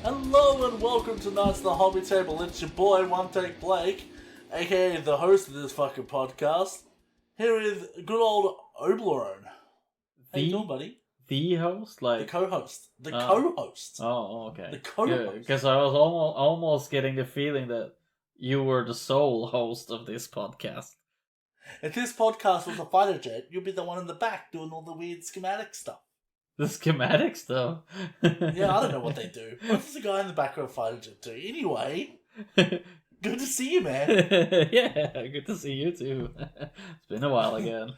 Hello and welcome to Nights at the Hobby Table. It's your boy, One Take Blake, aka the host of this fucking podcast, here with good old Oblerone. How you doing, buddy? The host? The co-host. The co-host. Oh, okay. The co-host. Because I was almost getting the feeling that you were the sole host of this podcast. If this podcast was a fighter jet, you'd be the one in the back doing all the weird schematic stuff. The schematics, though. Yeah, I don't know what they do. What does the guy in the back of a fighter jet do? Anyway, good to see you, man. Yeah, good to see you too. It's been a while again.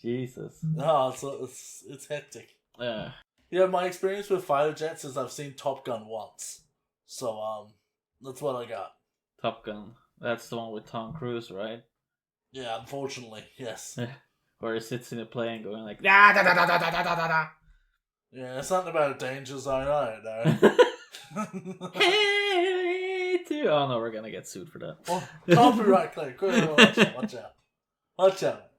Jesus. Oh, it's hectic. Yeah. Yeah, my experience with fighter jets is I've seen Top Gun once. So, that's what I got. Top Gun. That's the one with Tom Cruise, right? Yeah, unfortunately, yes. Where he sits in a plane going like, da da da da da da da da da. Yeah, it's something about a danger zone, I don't know. Hey, too. Oh no, we're gonna get sued for that. Oh, copyright claim. Watch out. Watch out.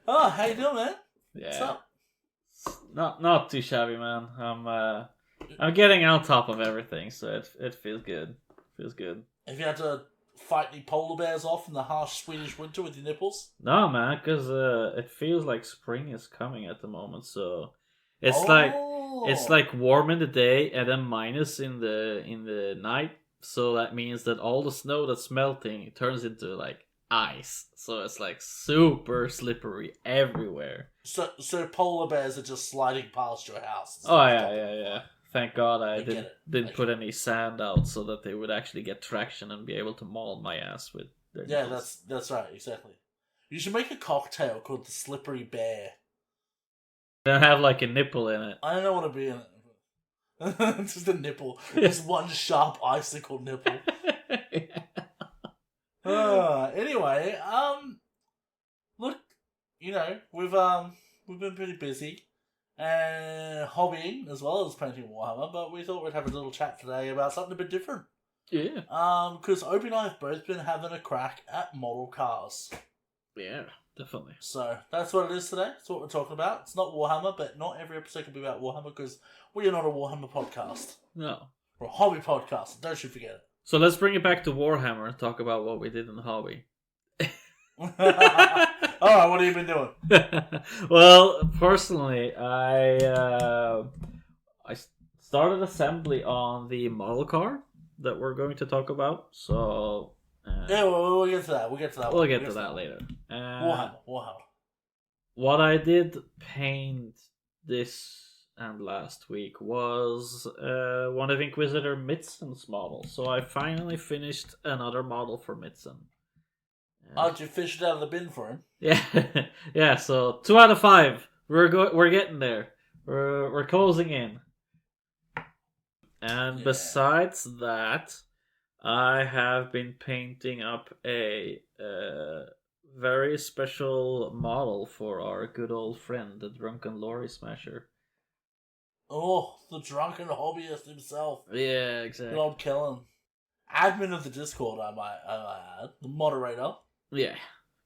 Oh, how you doing, man? Yeah. What's up? Not too shabby, man. I'm getting on top of everything, so it feels good. Feels good. Have you had to fight any polar bears off in the harsh Swedish winter with your nipples? No, man, because it feels like spring is coming at the moment. So it's like warm in the day and then minus in the night. So that means that all the snow that's melting turns into like ice. So it's like super slippery everywhere. So polar bears are just sliding past your house. Oh yeah. Thank God I didn't put any sand out so that they would actually get traction and be able to maul my ass with their nipples. That's right, exactly. You should make a cocktail called the Slippery Bear. Don't have like a nipple in it. I don't want to be in it. Just a nipple. Just one sharp icicle nipple. Anyway, look, we've been pretty busy. And hobbying as well as painting Warhammer, but we thought we'd have a little chat today about something a bit different. Yeah. Because Opie and I have both been having a crack at model cars. Yeah, definitely. So that's what it is today. That's what we're talking about. It's not Warhammer, but not every episode can be about Warhammer because we are not a Warhammer podcast. No. We're a hobby podcast. Don't you forget it. So let's bring it back to Warhammer and talk about what we did in the hobby. Alright, what have you been doing? Well, personally, I started assembly on the model car that we're going to talk about. So yeah, we'll get to that. We'll get to that later. Warhammer. What I did paint this and last week was one of Inquisitor Mitzen's models. So I finally finished another model for Mitzen. Oh, did you fish it out of the bin for him? Yeah, yeah. So 2 out of 5. We're getting there. We're closing in. And besides that, I have been painting up a very special model for our good old friend, the Drunken Lorry Smasher. Oh, the drunken hobbyist himself. Yeah, exactly. Good old Kellen. Admin of the Discord, I might add. The moderator. Yeah,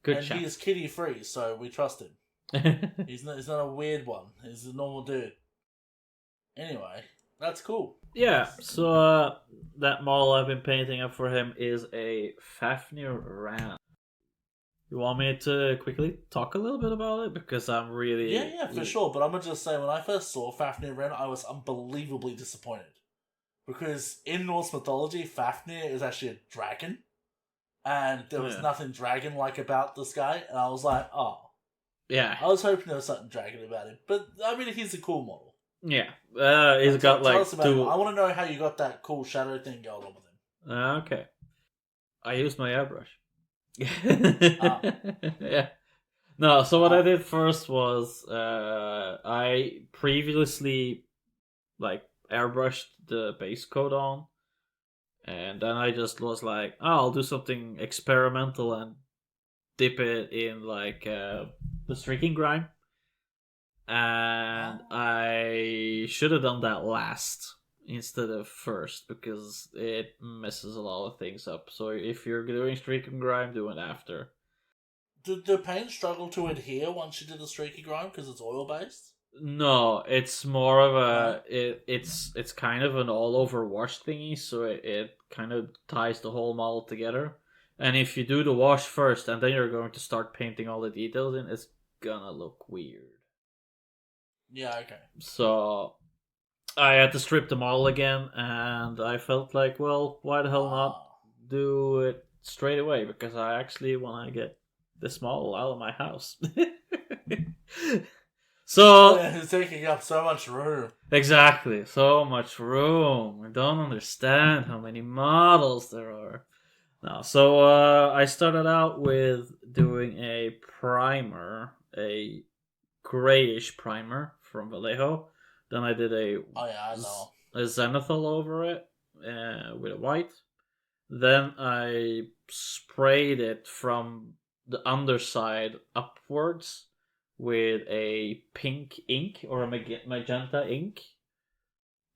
good and chap. he is kitty free, so we trust him. He's not a weird one. He's a normal dude. Anyway, that's cool. Yeah, so that model I've been painting up for him is a Fafnir Ram. You want me to quickly talk a little bit about it? Because I'm really... Yeah, for sure. But I'm going to just say, when I first saw Fafnir Ren, I was unbelievably disappointed. Because in Norse mythology, Fafnir is actually a dragon. And there was nothing dragon-like about this guy. And I was like, oh. Yeah. I was hoping there was something dragon about him. But, I mean, he's a cool model. Yeah. He's got tell like us about two... him. I want to know how you got that cool shadow thing going on with him. Okay. I used my airbrush. Yeah. No, so what I did first was I previously like airbrushed the base coat on, and then I just was like, oh, I'll do something experimental and dip it in like the streaking grime. And I should have done that last instead of first because it messes a lot of things up. So if you're doing streaking grime, do it after. Did the paint struggle to adhere once you did the streaky grime because it's oil based? No, it's more of No? it's kind of an all over wash thingy, so it kind of ties the whole model together. And if you do the wash first and then you're going to start painting all the details in, it's gonna look weird. Yeah, okay. So I had to strip the model again, and I felt like, well, why the hell not Ah. do it straight away? Because I actually want to get this model out of my house. Oh, So yeah, it's taking up so much room. exactly, so much room. I don't understand how many models there are. No, so I started out with doing a primer, a grayish primer from Vallejo. Then I did Oh, yeah, I know. a zenithal over it with a white. Then I sprayed it from the underside upwards with a pink ink or a magenta ink.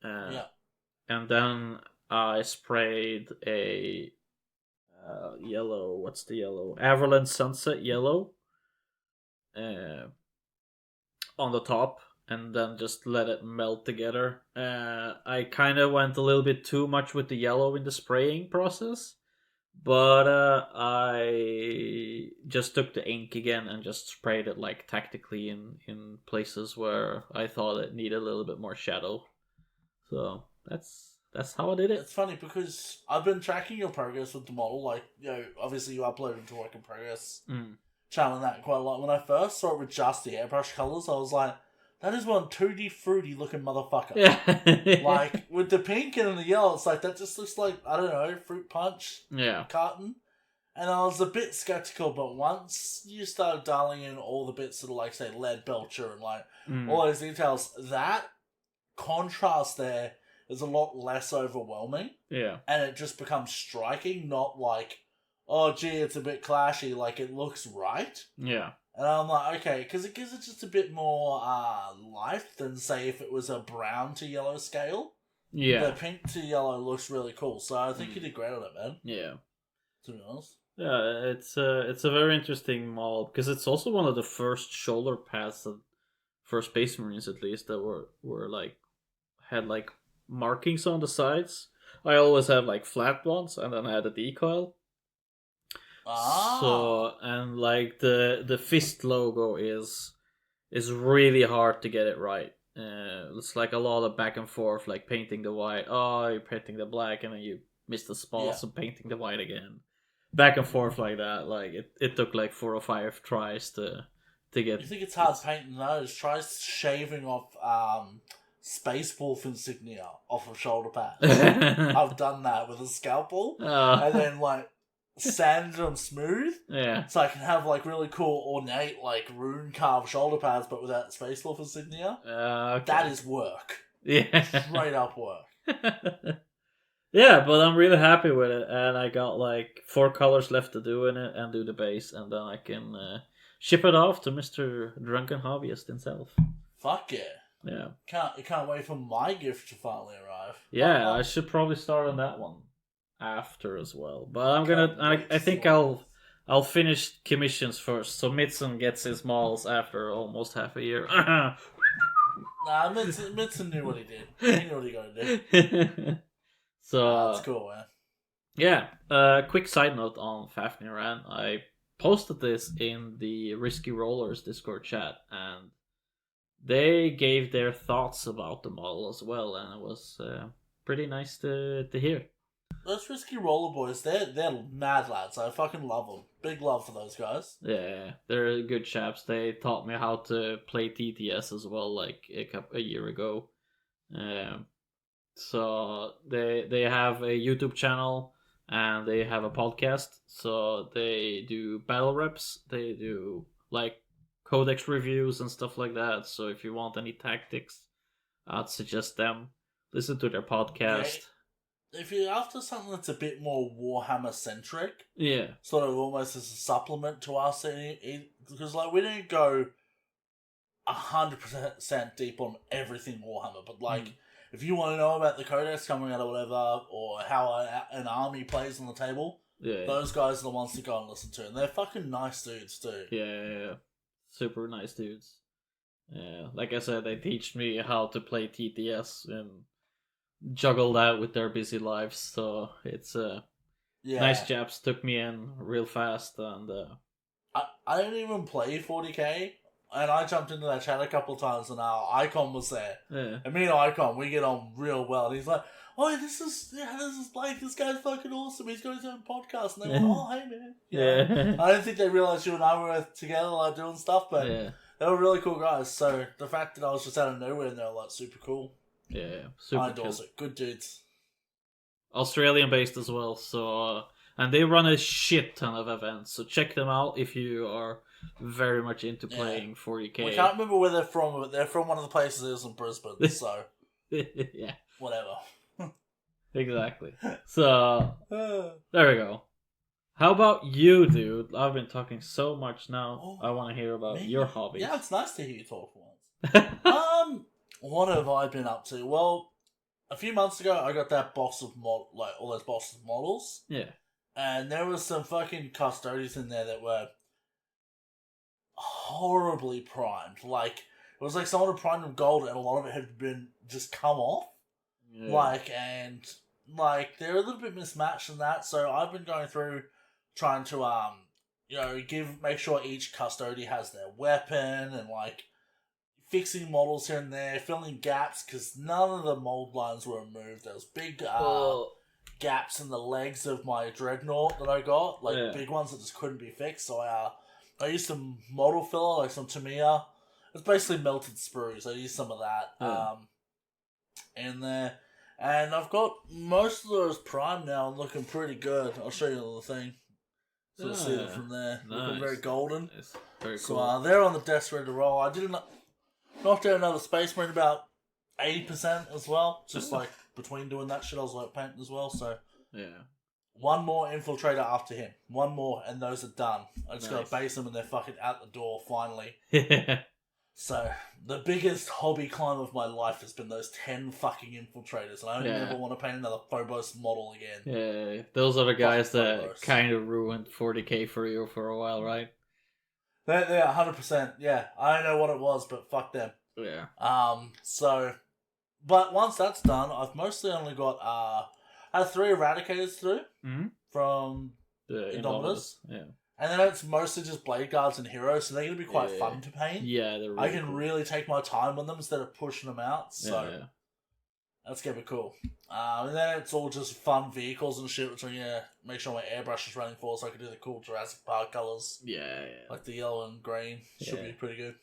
Uh, Yeah. and then I sprayed a yellow. What's the yellow? Avalanche Sunset yellow uh, on the top, and then just let it melt together. I kind of went a little bit too much with the yellow in the spraying process, but I just took the ink again and just sprayed it like tactically in places where I thought it needed a little bit more shadow. So that's how I did it. It's funny because I've been tracking your progress with the model. Like, obviously you uploaded to Work in Progress Mm. channel and that quite a lot. When I first saw it with just the airbrush colors, I was like, that is one tutti fruity looking motherfucker. Yeah. Like, with the pink and the yellow, it's like, that just looks like, I don't know, fruit punch Yeah. carton. And I was a bit skeptical, but once you start dialing in all the bits that are like, say, lead belcher and like all those details, that contrast there is a lot less overwhelming. Yeah. And it just becomes striking, not like, oh gee, it's a bit clashy, like it looks right. Yeah. And I'm like, okay, because it gives it just a bit more life than, say, if it was a brown to yellow scale. Yeah. The pink to yellow looks really cool, so I think you did great on it, man. Yeah. To be honest. Yeah, it's a very interesting model because it's also one of the first shoulder pads that for Space Marines at least that were like had like markings on the sides. I always had like flat ones, and then I had a decoil. Ah. So and like the fist logo is really hard to get it right. It's like a lot of back and forth, like painting the white. Oh, you're painting the black, and then you miss the spot, Yeah. so painting the white again. Back and forth like that. Like it took like 4 or 5 tries to get. You think it's hard painting those? Try shaving off Space Wolf insignia off of shoulder pads. I've done that with a scalpel, and then like sand them smooth, Yeah. so I can have like really cool ornate like rune carved shoulder pads, but without Space Wolf insignia. Okay. That is work. Yeah. Straight up work. Yeah, but I'm really happy with it, and I got like 4 colors left to do in it and do the base, and then I can ship it off to Mr. Drunken Hobbyist himself. Fuck yeah. Yeah. Can't wait for my gift to finally arrive. Yeah, I should probably start on that one after as well. But I'm gonna. I think I'll finish commissions first, so Mitson gets his models after almost half a year. Nah, Mitson knew what he did. He knew what he got to do. So that's cool, man. Yeah. Quick side note on Fafnir, and I posted this in the Risky Rollers Discord chat, and they gave their thoughts about the model as well, and it was pretty nice to hear. Those Risky Roller Boys, they're mad lads. I fucking love them. Big love for those guys. Yeah, they're good chaps. They taught me how to play TTS as well, like a year ago. So they have a YouTube channel and they have a podcast. So they do battle reps. They do like codex reviews and stuff like that. So if you want any tactics, I'd suggest them. Listen to their podcast. Yeah, if you're after something that's a bit more Warhammer centric, Yeah, sort of almost as a supplement to us, because like we don't go 100% deep on everything Warhammer, but like if you want to know about the codex coming out or whatever, or how an army plays on the table, those guys are the ones to go and listen to, and they're fucking nice dudes too. Yeah. Super nice dudes. Yeah, like I said, they teach me how to play TTS and juggle that with their busy lives. So it's nice chaps took me in real fast, and I didn't even play 40k, and I jumped into that chat a couple of times, and our Icon was there. yeah. And me and Icon, we get on real well. And he's like, "Oh, this is Blake. This guy's fucking awesome. He's got his own podcast." And they went, "Oh, hey man." You know? I don't think they realized you and I were together, like doing stuff, but they were really cool guys. So the fact that I was just out of nowhere and they were like super cool. Yeah, super I endorse cool. it. Good dudes. Australian based as well, so and they run a shit ton of events. So check them out if you are very much into playing 40k. We can't remember where they're from, but they're from one of the places that is in Brisbane. So yeah, whatever. Exactly. So there we go. How about you, dude? I've been talking so much now. I want to hear about your hobbies. Yeah, it's nice to hear you talk for once. What have I been up to? Well, a few months ago, I got that box of all those boxes of models. Yeah. And there was some fucking custodians in there that were horribly primed. Like, it was like someone had primed them gold and a lot of it had been just come off. Yeah. They're a little bit mismatched in that, so I've been going through trying to, make sure each custody has their weapon and, fixing models here and there, filling gaps, because none of the mold lines were removed. There was big gaps in the legs of my Dreadnought that I got, big ones that just couldn't be fixed, so I used some model filler, like some Tamiya. It's basically melted sprues. I used some of that in there. And I've got most of those primed now and looking pretty good. I'll show you the thing. So you'll see them from there. Nice. Looking very golden. Nice. Very cool. So they're on the desk ready to roll. I did knock down another Space Marine about 80% as well. Just between doing that shit, I was painting as well. So one more infiltrator after him. One more, and those are done. I just got to base them and they're fucking out the door finally. So, the biggest hobby climb of my life has been those 10 fucking infiltrators, and I don't ever want to paint another Phobos model again. Yeah, those are the guys that kind of ruined 40k for you for a while, right? They're 100%, yeah. I don't know what it was, but fuck them. Yeah. But once that's done, I've mostly only got, I had 3 Eradicators through from the Indomitors. Yeah. And then it's mostly just Blade Guards and Heroes, so they're going to be quite fun to paint. Yeah, they're really I can really take my time with them instead of pushing them out, so that's going to be cool. And then it's all just fun vehicles and shit, which I'm going to make sure my airbrush is running for so I can do the cool Jurassic Park colours. Yeah. Like the yellow and green. Should be pretty good.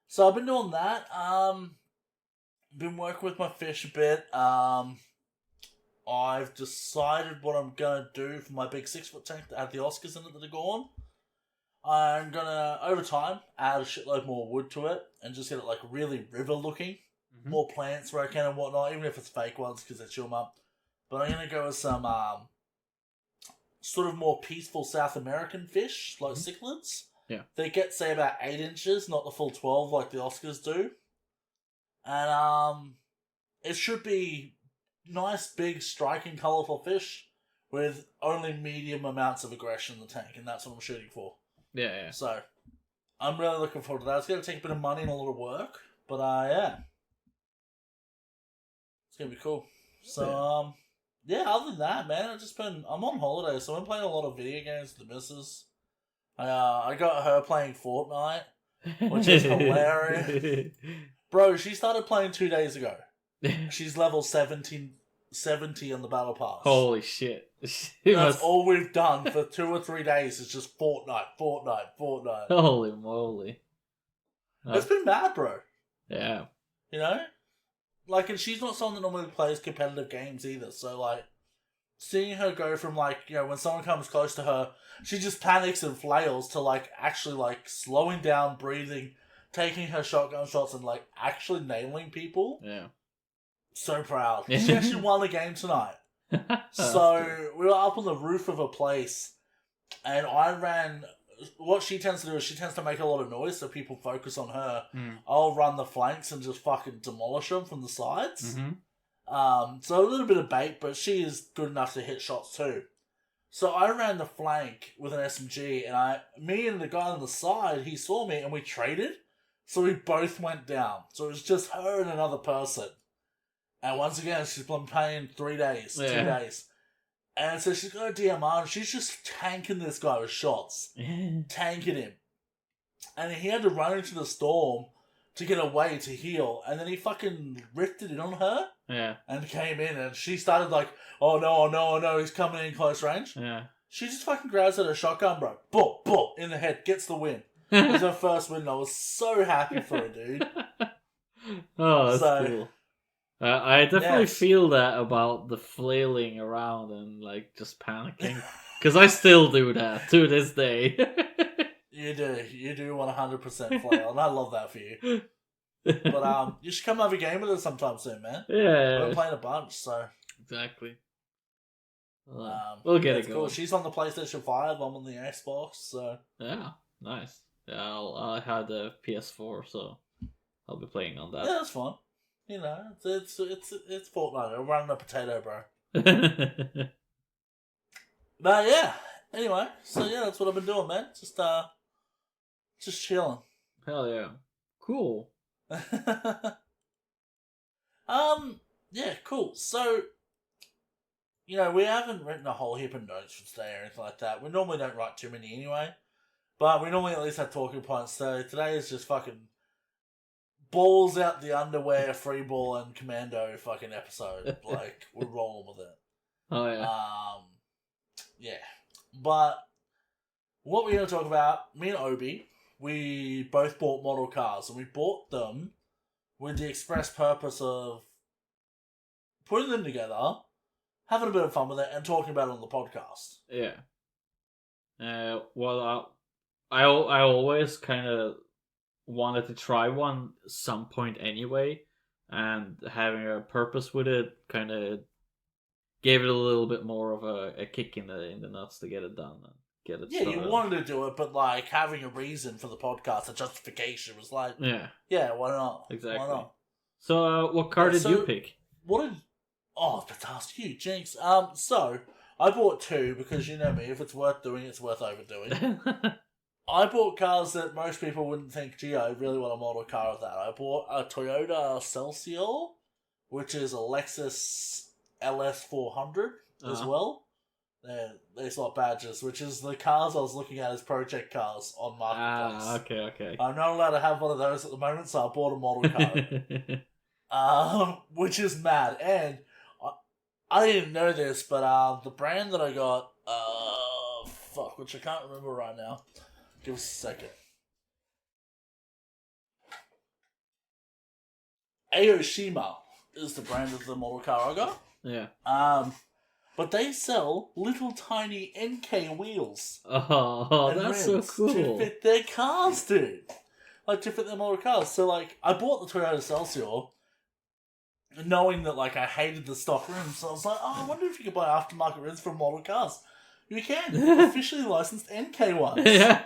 So I've been doing that. Been working with my fish a bit. I've decided what I'm going to do for my big 6-foot tank that had the Oscars in it that are gone. I'm going to, over time, add a shitload more wood to it and just get it really river looking. Mm-hmm. More plants where I can and whatnot, even if it's fake ones because they chill them up. But I'm going to go with some sort of more peaceful South American fish, like cichlids. Yeah. They get, say, about 8 inches, not the full 12 like the Oscars do. And it should be nice, big, striking, colourful fish with only medium amounts of aggression in the tank, and that's what I'm shooting for. Yeah. So, I'm really looking forward to that. It's going to take a bit of money and a lot of work, but it's going to be cool. So, other than that, man, I'm on holiday, so I'm playing a lot of video games with the missus. I got her playing Fortnite, which is hilarious. Bro, she started playing 2 days ago. She's level 70 on the battle pass. Holy shit. That's all we've done for 2 or 3 days is just Fortnite. Holy moly. It's been mad, bro. Yeah. You know? And she's not someone that normally plays competitive games either, so, seeing her go from, when someone comes close to her, she just panics and flails to, actually, slowing down, breathing, taking her shotgun shots and, actually nailing people. Yeah. So proud. She actually won the game tonight. So we were up on the roof of a place, and I ran. What she tends to do is she tends to make a lot of noise, so people focus on her. I'll run the flanks and just fucking demolish them from the sides. So a little bit of bait, but she is good enough to hit shots too. So I ran the flank with an SMG, and me and the guy on the side, he saw me, and we traded. So we both went down. So it was just her and another person. And once again, she's been playing 3 days, 2 days. And so she's got a DMR and she's just tanking this guy with shots. Tanking him. And he had to run into the storm to get away to heal. And then he fucking ripped it in on her. Yeah. And came in and she started like, oh no, he's coming in close range. Yeah. She just fucking grabs at a shotgun, bro. Boom, boom, in the head, gets the win. It was her first win. I was so happy for her, dude. Oh, that's cool. I definitely feel that about the flailing around and like just panicking. Because I still do that to this day. You do 100% flail, and I love that for you. But you should come have a game with us sometime soon, man. Yeah. We're playing a bunch, so. Exactly. We'll get it going. Cool. She's on the PlayStation 5, I'm on the Xbox, so. Yeah, nice. Yeah, I had a PS4, so I'll be playing on that. Yeah, that's fun. You know, it's Fortnite. I'm running a potato, bro. But yeah. Anyway, so yeah, that's what I've been doing, man. Just chilling. Hell yeah. Cool. Yeah, cool. So, you know, we haven't written a whole heap of notes for today or anything like that. We normally don't write too many anyway. But we normally at least have talking points. So today is just fucking balls out the underwear, free ball, and commando fucking episode. Like, we're rolling with it. Oh, yeah. Yeah. But what we're going to talk about, me and Obi, we both bought model cars. And we bought them with the express purpose of putting them together, having a bit of fun with it, and talking about it on the podcast. Yeah. Well, I always kind of wanted to try one some point anyway, and having a purpose with it kind of gave it a little bit more of a kick in the nuts to get it done and get it started. Yeah, you wanted to do it, but like having a reason for the podcast, a justification was like, yeah, why not? Exactly. Why not? So, what car did you pick? Oh, that's ask you, Jinx. So I bought 2 because you know me. If it's worth doing, it's worth overdoing. I bought cars that most people wouldn't think, gee, I really want a model car of that. I bought a Toyota Celsior, which is a Lexus LS400 as well. They sort badges, which is the cars I was looking at as project cars on Marketplace. Okay. I'm not allowed to have one of those at the moment, so I bought a model car. Which is mad. And I didn't know this, but the brand that I got, which I can't remember right now. Give us a second. Aoshima is the brand of the model car I got. Yeah. But they sell little tiny NK wheels. Oh, that's so cool. To fit their cars, dude. Like, to fit their model cars. So, like, I bought the Toyota Celsior knowing that, like, I hated the stock rims. So I was like, I wonder if you could buy aftermarket rims for model cars. You can. Officially licensed NK ones. Yeah.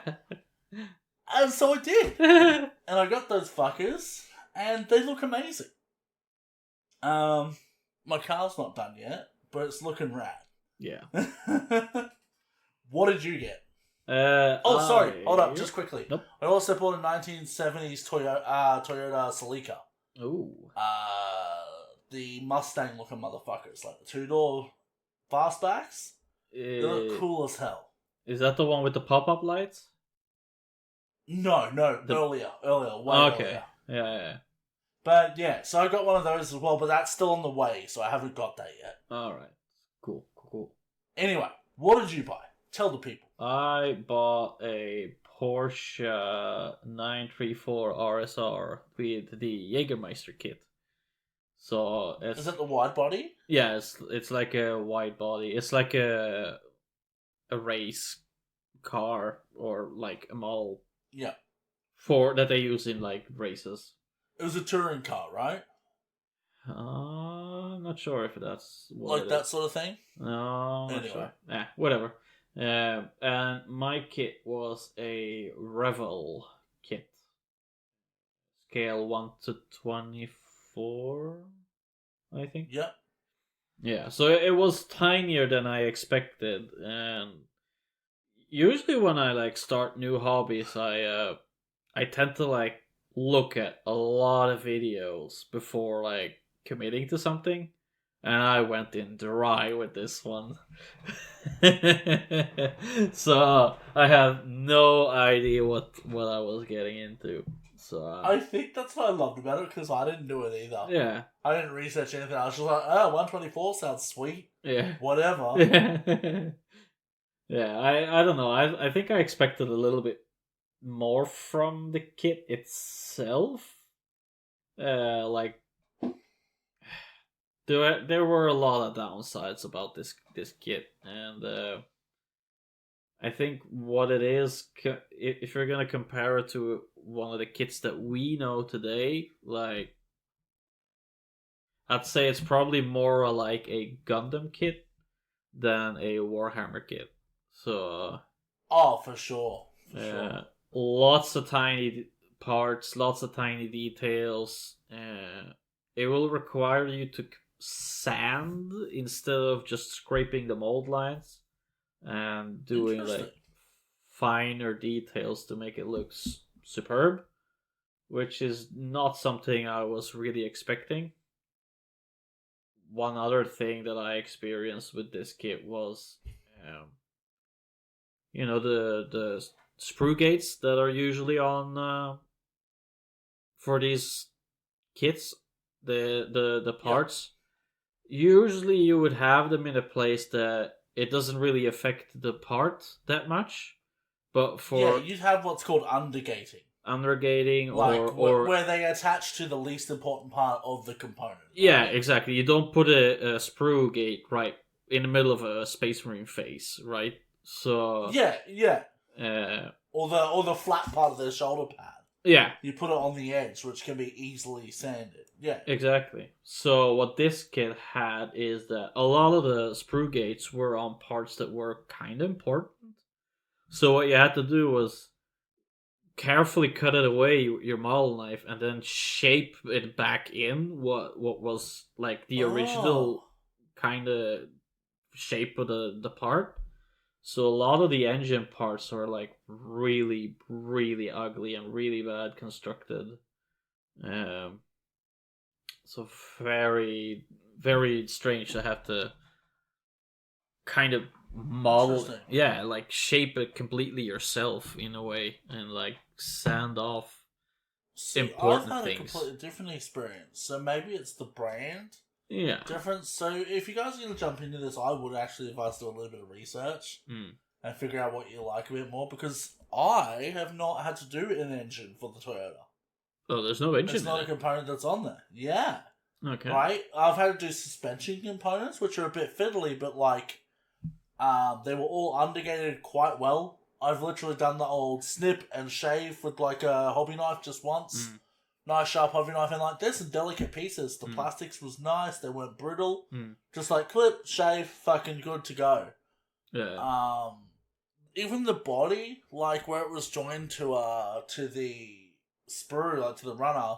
And so I did. And I got those fuckers, and they look amazing. My car's not done yet, but it's looking rad. Yeah. What did you get? Sorry. Hold up, just quickly. Nope. I also bought a 1970s Toyota Celica. Ooh. The Mustang-looking motherfuckers, like the 2-door fastbacks. They look cool as hell. Is that the one with the pop-up lights? No, earlier, way earlier. Yeah. But yeah, so I got one of those as well, but that's still on the way, so I haven't got that yet. Alright. Cool. Anyway, what did you buy? Tell the people. I bought a Porsche 934 RSR with the Jägermeister kit. So is it the wide body? Yeah, it's like a wide body. It's like a race car or like a model. Yeah. For that they use in like races. It was a touring car, right? I'm not sure if that's what like that sort of thing. No, not sure. Whatever. And my kit was a Revel kit, scale 1 to 24, I think. Yep. Yeah, so it was tinier than I expected, and usually when I like start new hobbies, I tend to like look at a lot of videos before like committing to something, and I went in dry with this one. So I have no idea what I was getting into. So I think that's what I loved about it, because I didn't do it either. yeah, I didn't research anything. I was just like, oh, 124 sounds sweet. yeah, Whatever. yeah. I don't know. I think I expected a little bit more from the kit itself. Like there were a lot of downsides about this kit, and I think what it is, if you're gonna compare it to one of the kits that we know today, like I'd say it's probably more like a Gundam kit than a Warhammer kit. So Oh, for sure. For sure. Lots of tiny parts, lots of tiny details. It will require you to sand instead of just scraping the mold lines and doing like finer details to make it look superb, which is not something I was really expecting. One other thing that I experienced with this kit was, the sprue gates that are usually on for these kits, the parts. Yeah. Usually, you would have them in a place that it doesn't really affect the part that much, but for you'd have what's called undergating. Undergating, or where they attach to the least important part of the component. Yeah, right? Exactly. You don't put a sprue gate right in the middle of a Space Marine face, right? So yeah. Or the flat part of the shoulder pad. Yeah. You put it on the edge, which can be easily sanded. Yeah. Exactly. So what this kit had is that a lot of the sprue gates were on parts that were kind of important. So what you had to do was carefully cut it away, your model knife, and then shape it back in what was like the original kind of shape of the part. So a lot of the engine parts are like really, really ugly and really bad constructed. So very, very strange to have to kind of model, like shape it completely yourself in a way, and like sand off important I've had things. A completely different experience. So maybe it's the brand. Yeah. Different. So if you guys are going to jump into this, I would actually advise doing a little bit of research and figure out what you like a bit more, because I have not had to do an engine for the Toyota. Oh, there's no engine. It's not a component that's on there. Yeah. Okay. Right? I've had to do suspension components, which are a bit fiddly, but like, they were all undergated quite well. I've literally done the old snip and shave with like a hobby knife just once. Nice sharp hobby knife, and like there's some delicate pieces. The plastics was nice, they weren't brittle. Just like clip, shave, fucking good to go. Yeah. Even the body, like where it was joined to the sprue, like to the runner.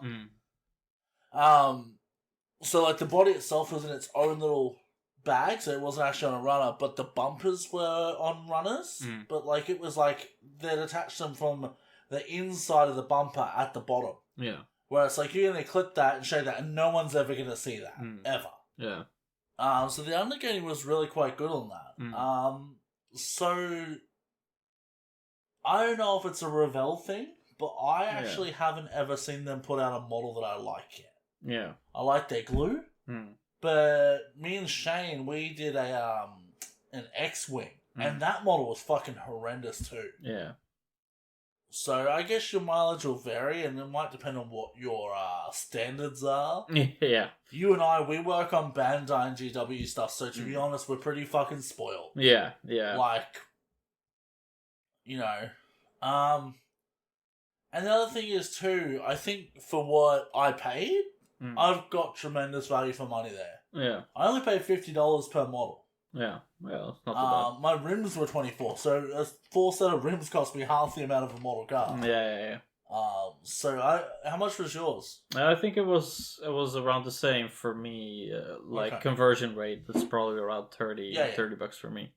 So like the body itself was in its own little bag, so it wasn't actually on a runner, but the bumpers were on runners. But like it was like they'd attach them from the inside of the bumper at the bottom. Yeah. Where it's like you're gonna clip that and show that, and no one's ever gonna see that ever. Yeah. So the undergating was really quite good on that. So I don't know if it's a Revell thing, but I actually haven't ever seen them put out a model that I like yet. Yeah. I like their glue, but me and Shane, we did an X-Wing, and that model was fucking horrendous too. Yeah. So I guess your mileage will vary, and it might depend on what your standards are. Yeah. You and I, we work on Bandai and GW stuff, so to be honest, we're pretty fucking spoiled. Yeah, yeah. Like, you know. And the other thing is, too, I think for what I paid, I've got tremendous value for money there. Yeah. I only paid $50 per model. Yeah, well, not too bad. My rims were $24, so a full set of rims cost me half the amount of a model car. Yeah. So how much was yours? I think it was around the same for me. Conversion rate, it's probably around $30 for me.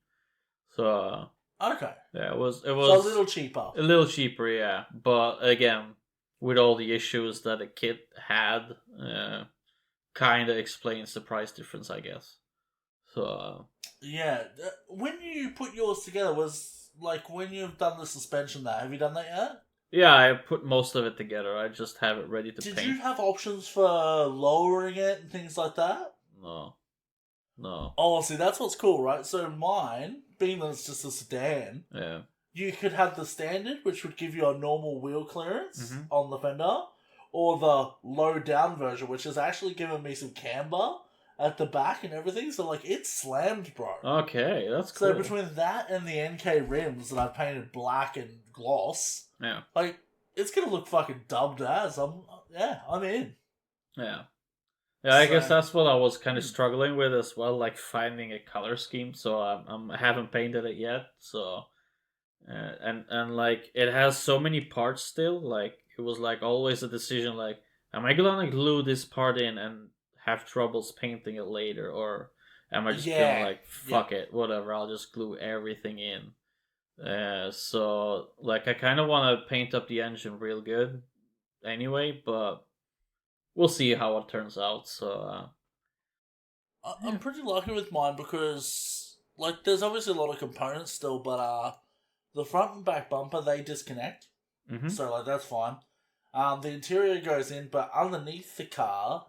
So okay. Yeah, it was so a little cheaper. A little cheaper, yeah. But again, with all the issues that the kit had, kind of explains the price difference, I guess. So Yeah, when you put yours together, was like when you've done the suspension there, have you done that yet? yeah, I put most of it together. I just have it ready to Did paint. you have options for lowering it and things like that? No. No. Oh, see, that's what's cool, right? So mine, being that it's just a sedan, Yeah. you could have the standard, which would give you a normal wheel clearance Mhm. on the fender, or the low down version, which has actually given me some camber at the back and everything. So, like, it's slammed, bro. Okay, that's So, cool. between that and the NK rims that I've painted black and gloss, Yeah. like, it's gonna look fucking dubbed as. I'm in. Yeah. Yeah, I guess So, that's what I was kind of struggling with as well, like finding a color scheme. So I haven't painted it yet. So and like it has so many parts still. Like it was like always a decision. Like, am I gonna glue this part in and have troubles painting it later, or am I just gonna yeah. like fuck it, whatever? I'll just glue everything in. So like I kind of want to paint up the engine real good, anyway, but we'll see how it turns out. So I'm pretty lucky with mine because, like, there's obviously a lot of components still, but the front and back bumper they disconnect, mhm. so like that's fine. The interior goes in, but underneath the car,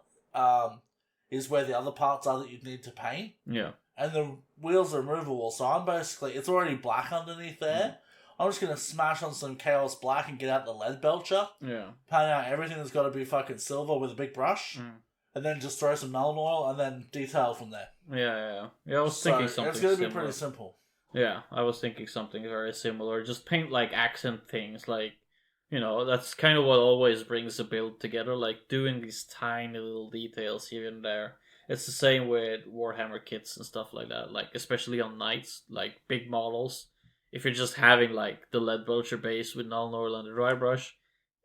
is where the other parts are that you need to paint, Yeah. and the wheels are removable. So I'm basically it's already black underneath there. I'm just gonna smash on some Chaos Black and get out the lead belcher, Yeah. paint out everything that's got to be fucking silver with a big brush, and then just throw some melon oil and then detail from there. Yeah, I was thinking something it's gonna be similar. pretty simple. Yeah, I was thinking something very similar. Just paint like accent things, like that's kind of what always brings a build together. Like doing these tiny little details here and there. It's the same with Warhammer kits and stuff like that. Like especially on knights, like big models. If you're just having like the lead vulture base with null oil and the dry brush,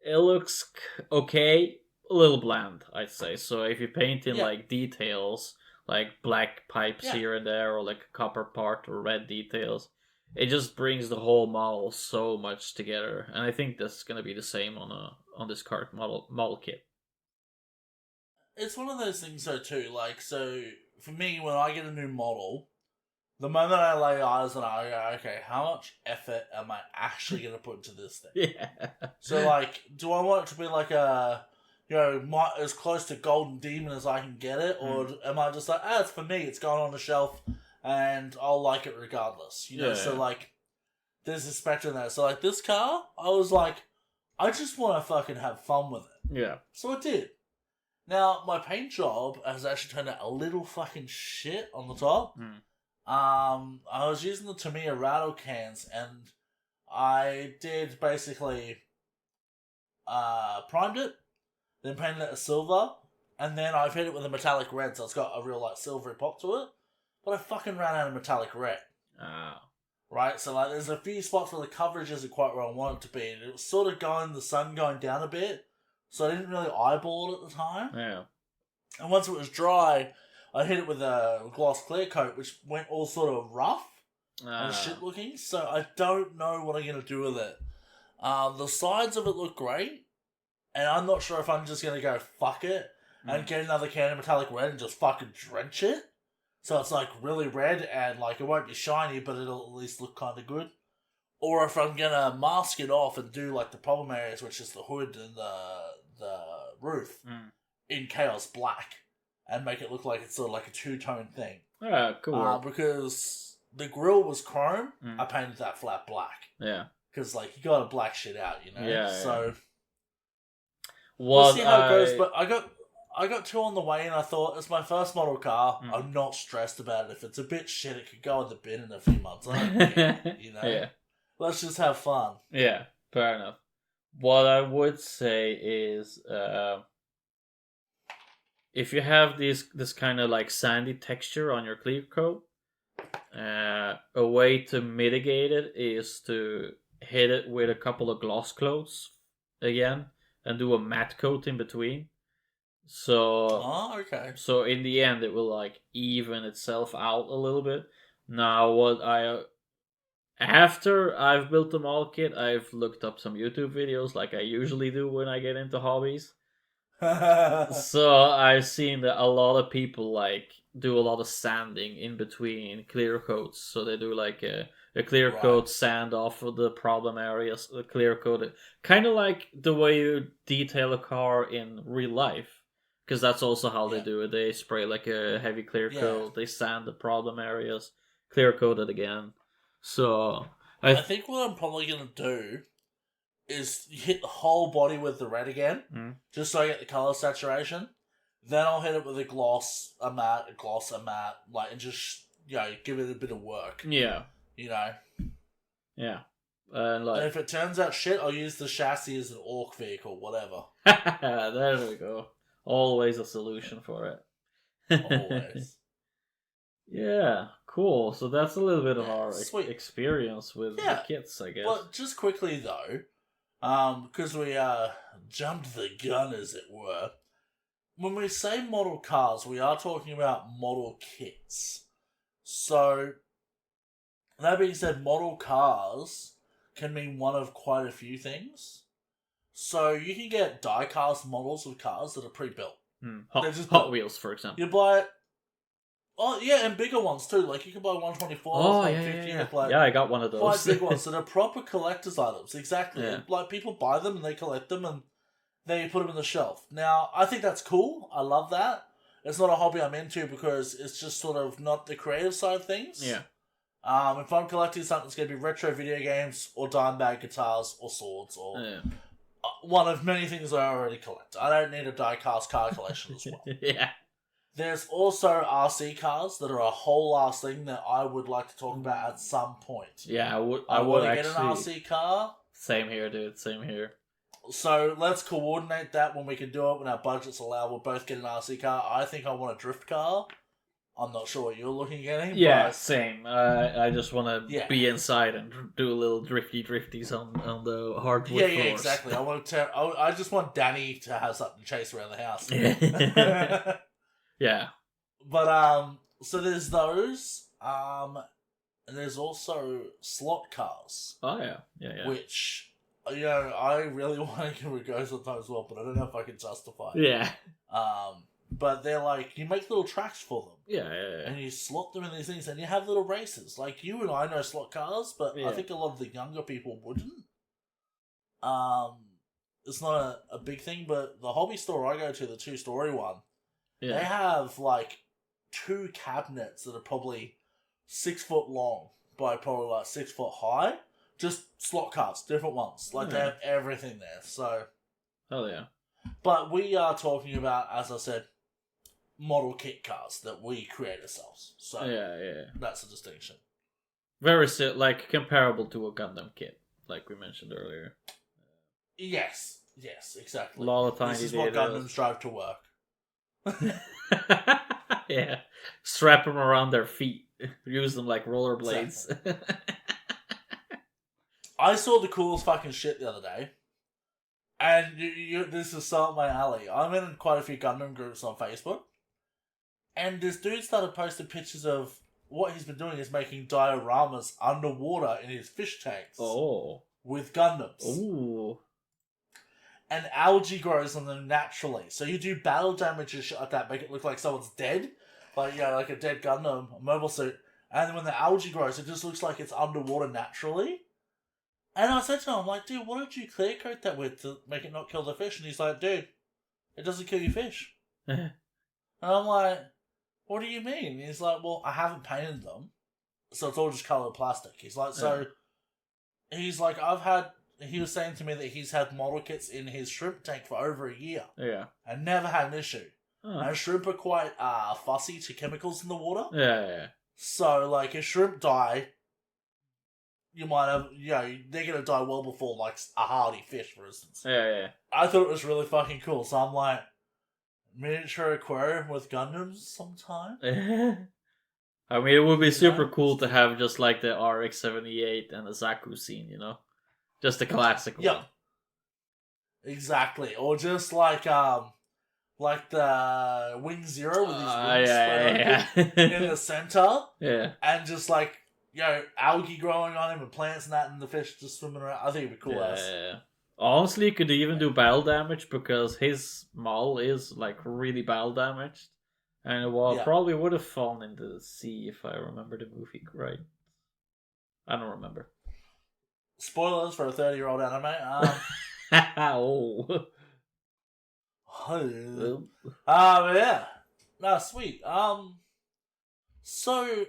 it looks okay, a little bland, I'd say. So if you paint in like details, like black pipes here and there, or like a copper part or red details, it just brings the whole model so much together. And I think that's gonna be the same on this card model kit. It's one of those things though too, like, so for me when I get a new model, the moment I lay eyes on it, I go, okay, how much effort am I actually going to put into this thing? Yeah. So, like, do I want it to be like as close to Golden Demon as I can get it? Or am I just like, it's for me, it's going on the shelf, and I'll like it regardless? So, like, there's a spectrum there. So, like, this car, I was like, I just want to fucking have fun with it. Yeah. So I did. Now, my paint job has actually turned out a little fucking shit on the top. I was using the Tamiya rattle cans, and I did basically primed it, then painted it a silver, and then I've hit it with a metallic red, so it's got a real like silvery pop to it. But I fucking ran out of metallic red. Right, so like there's a few spots where the coverage isn't quite where I want it to be, and it was sort of the sun going down a bit, so I didn't really eyeball it at the time. Yeah. And once it was dry, I hit it with a gloss clear coat, which went all sort of rough and shit looking, so I don't know what I'm going to do with it. The sides of it look great, and I'm not sure if I'm just going to go fuck it and get another can of metallic red and just fucking drench it. So it's like really red and like it won't be shiny, but it'll at least look kind of good. Or if I'm going to mask it off and do like the problem areas, which is the hood and the roof, in Chaos Black. And make it look like it's sort of like a two-tone thing. Yeah, cool. Because the grille was chrome, I painted that flat black. Yeah. Because, like, you gotta black shit out, Yeah. So, we'll see how it goes. But I got two on the way, and I thought, it's my first model car. I'm not stressed about it. If it's a bit shit, it could go in the bin in a few months. I don't care, Yeah. Let's just have fun. Yeah, fair enough. What I would say is... if you have this kind of like sandy texture on your clear coat, a way to mitigate it is to hit it with a couple of gloss coats again and do a matte coat in between. So, okay. So in the end, it will like even itself out a little bit. Now, what after I've built the model kit, I've looked up some YouTube videos like I usually do when I get into hobbies. So I've seen that a lot of people like do a lot of sanding in between clear coats. So they do like a clear coat sand off of the problem areas, a clear coat, kind of like the way you detail a car in real life. Because that's also how they do it. They spray like a heavy clear coat, they sand the problem areas, clear coat it again. So I think what I'm probably gonna do is hit the whole body with the red again, just so I get the color saturation. Then I'll hit it with a gloss, a matte, like, and just give it a bit of work. Yeah. Yeah. And if it turns out shit, I'll use the chassis as an orc vehicle, whatever. There we go. Always a solution for it. Always. Yeah, cool. So that's a little bit of our experience with the kits, I guess. Well, just quickly though, because we jumped the gun, as it were. When we say model cars, we are talking about model kits. So, that being said, model cars can mean one of quite a few things. So, you can get die-cast models of cars that are pre-built. Hot Wheels, for example. You buy it. Oh, yeah, and bigger ones too. Like, you can buy 124, 150. Yeah, I got one of those. Quite big ones that are proper collector's items. Exactly. Yeah. Like, people buy them and they collect them and they put them in the shelf. Now, I think that's cool. I love that. It's not a hobby I'm into because it's just sort of not the creative side of things. Yeah. If I'm collecting something, it's going to be retro video games or dime bag guitars or swords or one of many things I already collect. I don't need a die-cast car collection as well. Yeah. There's also RC cars that are a whole ass thing that I would like to talk about at some point. Yeah, I would actually get an RC car. Same here, dude. Same here. So let's coordinate that when we can do it, when our budgets allow. We'll both get an RC car. I think I want a drift car. I'm not sure what you're looking at. Yeah, same. I just want to be inside and do a little drifties on the hardwood floors. Yeah, exactly. I just want Danny to have something to chase around the house. Yeah. But, so there's those. And there's also slot cars. Oh, yeah. Yeah. Which, I really want to give a go sometimes as well, but I don't know if I can justify it. Yeah. But they're like, you make little tracks for them. Yeah. And you slot them in these things, and you have little races. Like, you and I know slot cars, but I think a lot of the younger people wouldn't. It's not a big thing, but the hobby store I go to, the 2-story one, they have, like, 2 cabinets that are probably 6 foot long by probably, like, 6 foot high. Just slot cars, different ones. Like, they have everything there, so... Oh, yeah. But we are talking about, as I said, model kit cars that we create ourselves. So, that's a distinction. Very, comparable to a Gundam kit, like we mentioned earlier. Yes, exactly. A lot of tiny This is what Gundams drive to work. Yeah. Strap them around their feet. Use them like rollerblades. Exactly. I saw the coolest fucking shit the other day. And this is so up my alley. I'm in quite a few Gundam groups on Facebook. And this dude started posting pictures of what he's been doing is making dioramas underwater in his fish tanks. Oh. With Gundams. Ooh. And algae grows on them naturally. So you do battle damage and shit like that, make it look like someone's dead. Like a dead Gundam, a mobile suit. And then when the algae grows, it just looks like it's underwater naturally. And I said to him, I'm like, dude, what did you clear coat that with to make it not kill the fish? And he's like, dude, it doesn't kill your fish. And I'm like, what do you mean? And he's like, well, I haven't painted them, so it's all just coloured plastic. He's like, he's like, he was saying to me that he's had model kits in his shrimp tank for over a year. Yeah. And never had an issue. Oh. And shrimp are quite fussy to chemicals in the water. Yeah. So, like, if shrimp die, you might have, they're going to die well before, like, a hardy fish, for instance. Yeah. I thought it was really fucking cool, so I'm like, miniature aquarium with Gundams sometime? I mean, it would be super cool to have just, like, the RX-78 and the Zaku scene, Just the classic one. Exactly. Or just, like the Wing Zero with his wings spread open in the center. Yeah. And just, like, algae growing on him and plants and that, and the fish just swimming around. I think it'd be cool. Yeah. Honestly, you could even do battle damage because his maul is like really battle damaged, and probably would have fallen into the sea if I remember the movie right. I don't remember. Spoilers for a 30-year-old anime. Oh. Yeah. No, sweet. So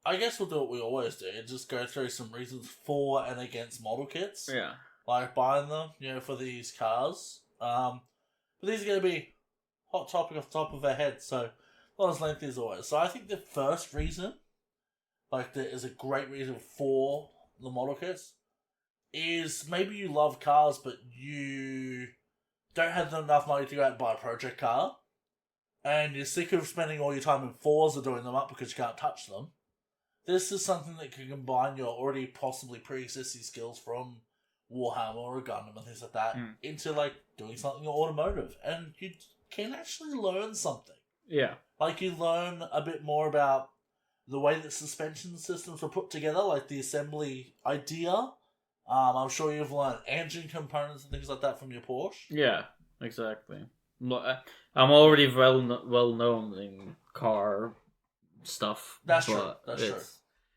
I guess we'll do what we always do and just go through some reasons for and against model kits. Yeah. Like buying them, for these cars. But these are going to be hot topic off the top of our head, so not as lengthy as always. So I think the first reason, like there is a great reason for the model kits, is maybe you love cars, but you don't have enough money to go out and buy a project car, and you're sick of spending all your time in Forza doing them up because you can't touch them. This is something that can combine your already possibly pre-existing skills from Warhammer or Gundam and things like that into like doing something automotive, and you can actually learn something. Yeah, like you learn a bit more about the way that suspension systems were put together, like the assembly idea. I'm sure you've learned engine components and things like that from your Porsche. Yeah, exactly. I'm already well known in car stuff. That's true.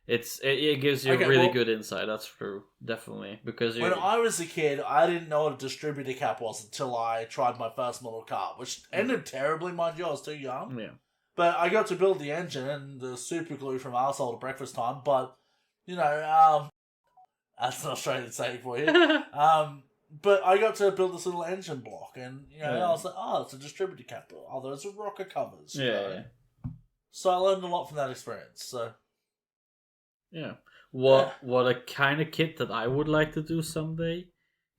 It gives you really good insight. That's true, definitely. Because when I was a kid, I didn't know what a distributor cap was until I tried my first model car, which ended terribly, mind you. I was too young. Yeah. But I got to build the engine and the super glue from arsehole to breakfast time. But that's an Australian saying for you. But I got to build this little engine block, and I was like, oh, it's a distributor cap. Oh, those are rocker covers. Yeah. So I learned a lot from that experience. So. Yeah. What a kind of kit that I would like to do someday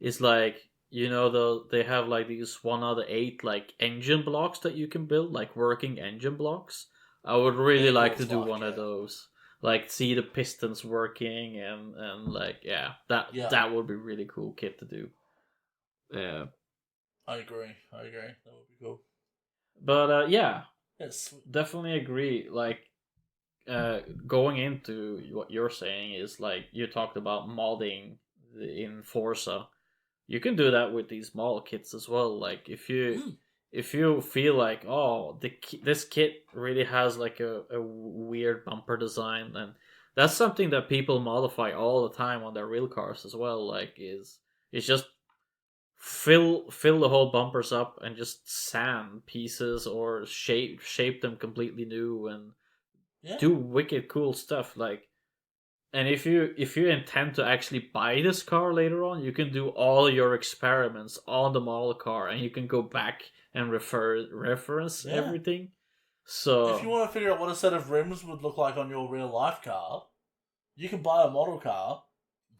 is like, they have like these 1 out of 8 like engine blocks that you can build, like working engine blocks. I would really like to do one of those. Like see the pistons working and like that would be really cool kit to do. Yeah. I agree. That would be cool. But yes, definitely agree. Like going into what you're saying is like you talked about modding in Forza. You can do that with these model kits as well. Like if you feel like this kit really has like a weird bumper design, and that's something that people modify all the time on their real cars as well. Like is just fill the whole bumpers up and just sand pieces or shape them completely new and do wicked cool stuff. Like, and if you intend to actually buy this car later on, you can do all your experiments on the model car, and you can go back and reference everything. So if you want to figure out what a set of rims would look like on your real life car, you can buy a model car,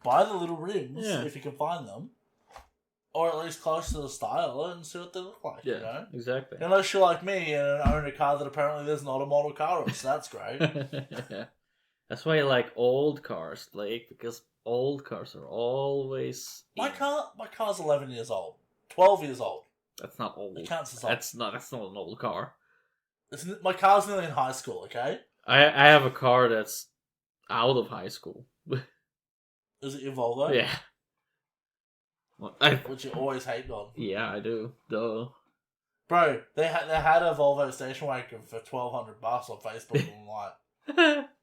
buy the little rims if you can find them, or at least close to the style, and see what they look like. Yeah, exactly. Unless you're like me and own a car that apparently there's not a model car on, so that's great. That's why I like old cars, Blake, because old cars are always... My car's 11 years old. 12 years old. That's not old. It counts as old. That's not an old car. My car's nearly in high school, okay? I have a car that's out of high school. Is it your Volvo? Yeah. Which you always hate on. Yeah, I do. Duh. Bro, they had a Volvo station wagon for $1,200 on Facebook and I'm like,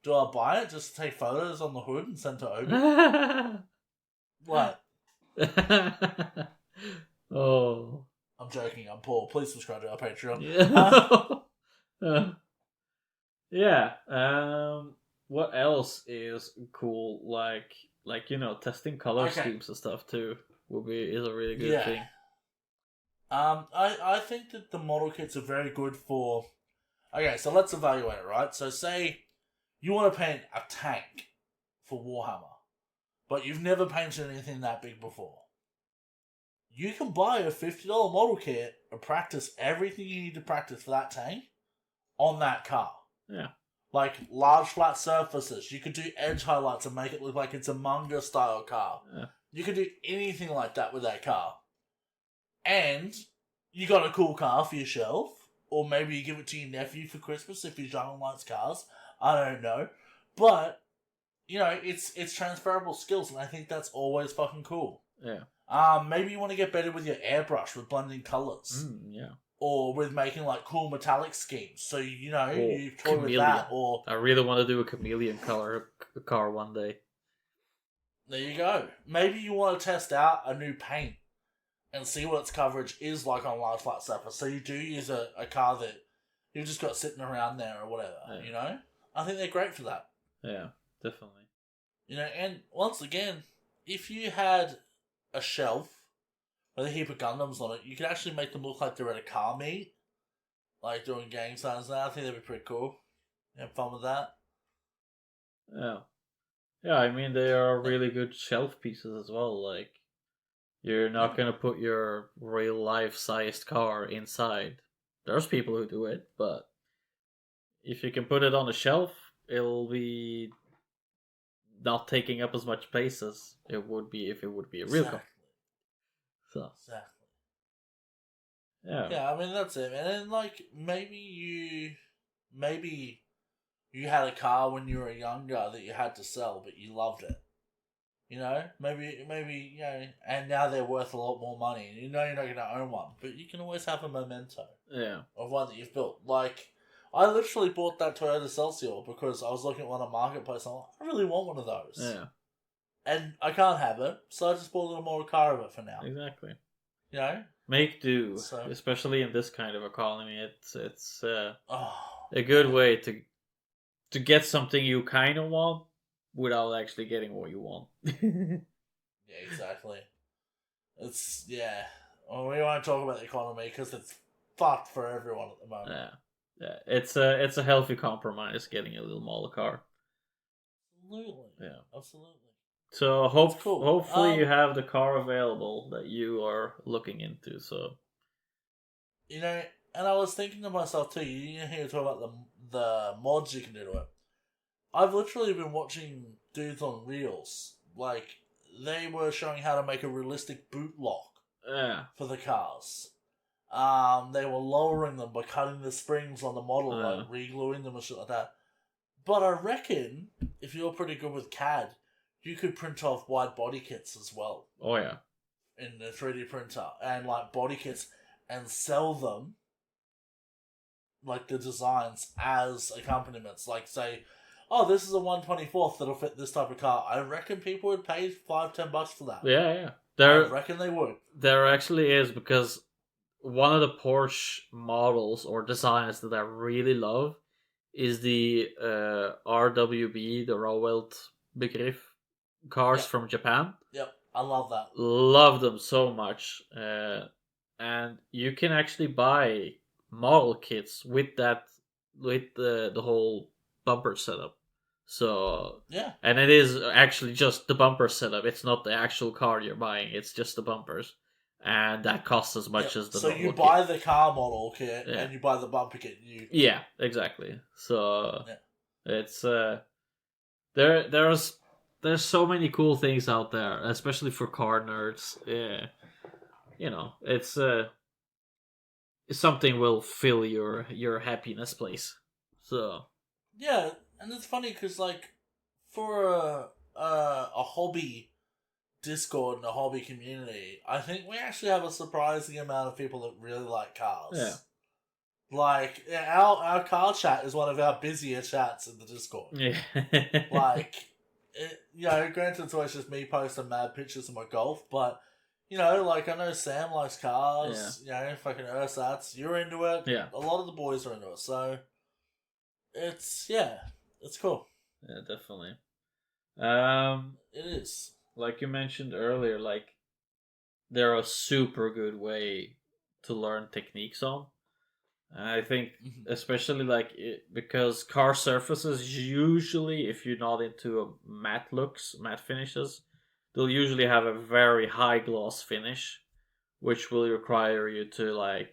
do I buy it just to take photos on the hood and send to Obi? What? Oh. I'm joking, I'm poor. Please subscribe to our Patreon. What else is cool? Like testing color schemes and stuff too is a really good thing. I think that the model kits are very good for... Okay, so let's evaluate it, right? So say you want to paint a tank for Warhammer, but you've never painted anything that big before. You can buy a $50 model kit and practice everything you need to practice for that tank on that car. Yeah. Like large flat surfaces. You could do edge highlights and make it look like it's a manga style car. Yeah. You could do anything like that with that car. And you got a cool car for yourself. Or maybe you give it to your nephew for Christmas if he's young and likes cars. I don't know. But it's transferable skills, and I think that's always fucking cool. Yeah. Maybe you want to get better with your airbrush with blending colors. Yeah. Or with making like cool metallic schemes. So you toy chameleon. with that. Or I really want to do a chameleon color car one day. There you go. Maybe you want to test out a new paint and see what its coverage is like on large flat surface. So you do use a car that you've just got sitting around there or whatever. Yeah. I think they're great for that. Yeah, definitely. And once again, if you had a shelf with a heap of Gundams on it, you could actually make them look like they're at a car meet, like doing gang signs now. I think that'd be pretty cool. Have fun with that. Yeah. Yeah, I mean, they are really good shelf pieces as well. Like, you're not going to put your real life sized car inside. There's people who do it, but if you can put it on a shelf, it'll be not taking up as much space as it would be if it would be a real car. So. Exactly. Yeah. Yeah, I mean, that's it, man. And, like, maybe you had a car when you were younger that you had to sell, but you loved it. Maybe, and now they're worth a lot more money. And you're not going to own one, but you can always have a memento. Yeah. Of one that you've built. Like, I literally bought that Toyota Celsior because I was looking at one on Marketplace and I'm like, I really want one of those. Yeah. And I can't have it, so I just bought a little more car of it for now. Exactly. Make do, especially in this kind of economy. It's a good man. way to get something you kind of want without actually getting what you want. Yeah, exactly. Well, we won't talk about the economy because it's fucked for everyone at the moment. Yeah. It's a healthy compromise getting a little smaller car. Absolutely. Yeah. Absolutely. So Cool. hopefully you have the car available that you are looking into. So, and I was thinking to myself too. You hear talk about the mods you can do to it. I've literally been watching dudes on Reels. Like, they were showing how to make a realistic boot lock for the cars. They were lowering them by cutting the springs on the model, like re-gluing them and shit like that. But I reckon, if you're pretty good with CAD, you could print off wide body kits as well. Oh, yeah. In the 3D printer. And, like, body kits and sell them, like, the designs as accompaniments. Like, say, this is a 1/24th that'll fit this type of car. I reckon people would pay $5-10 for that. Yeah. I reckon they would. There actually is, because one of the Porsche models or designs that I really love is the RWB, the Rowelt Begriff cars from Japan. Yep, I love that. Love them so much. And you can actually buy model kits with the whole bumper setup. So yeah, and it is actually just the bumper setup. It's not the actual car you're buying. It's just the bumpers, and that costs as much as the. So you buy the car model kit and you buy the bumper kit. Yeah, exactly. So it's there's so many cool things out there, especially for car nerds. It's something will fill your happiness place. So yeah. And it's funny because, like, for a hobby Discord and a hobby community, I think we actually have a surprising amount of people that really like cars. Yeah. Like, our car chat is one of our busier chats in the Discord. Yeah. Like, granted it's always just me posting mad pictures of my golf, but, like, I know Sam likes cars, fucking Ursats, you're into it. Yeah. A lot of the boys are into it, so it's cool. Yeah, definitely. It is. Like you mentioned earlier, like, they're a super good way to learn techniques on. And I think, especially because car surfaces usually, if you're not into matte finishes, they'll usually have a very high gloss finish, which will require you to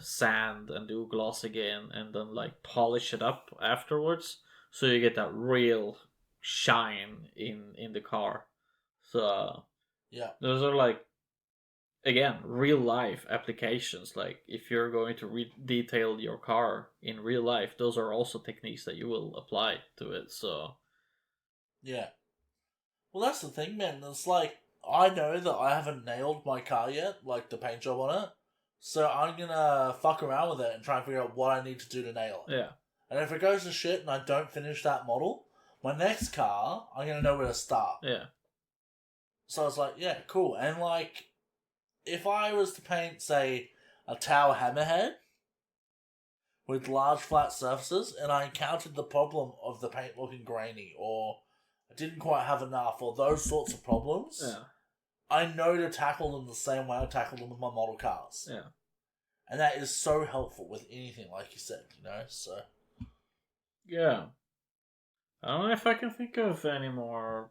sand and do gloss again and then polish it up afterwards, so you get that real shine in the car. So yeah, those are again, real life applications. Like if you're going to detail your car in real life, those are also techniques that you will apply to it. So Yeah. Well, that's the thing, man. It's like, I know that I haven't nailed my car yet, like the paint job on it. So I'm gonna fuck around with it and try and figure out what I need to do to nail it. yeah, And if it goes to shit and I don't finish that model, my next car, I'm gonna know where to start. yeah, So I was like, yeah, cool. And like, if I was to paint, say, a tower hammerhead with large flat surfaces, and I encountered the problem of the paint looking grainy, or I didn't quite have enough, or those sorts of problems, yeah, I know to tackle them the same way I tackled them with my model cars. yeah. And that is so helpful with anything, like you said, so... Yeah. I don't know if I can think of any more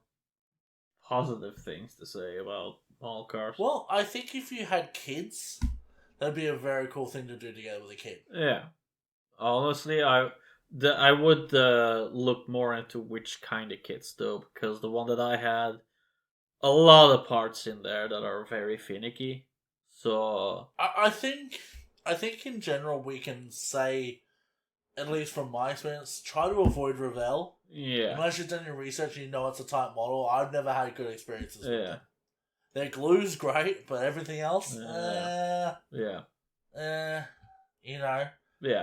positive things to say about all cars. Well, I think if you had kids, that'd be a very cool thing to do together with a kid. Yeah. Honestly, I would look more into which kind of kits though, because the one that I had, a lot of parts in there that are very finicky. So I think in general we can say, at least from my experience, try to avoid Revell. yeah, Unless you've done your research and you know it's a type model. I've never had good experiences with yeah, them. Their glue's great, but everything else, yeah, yeah.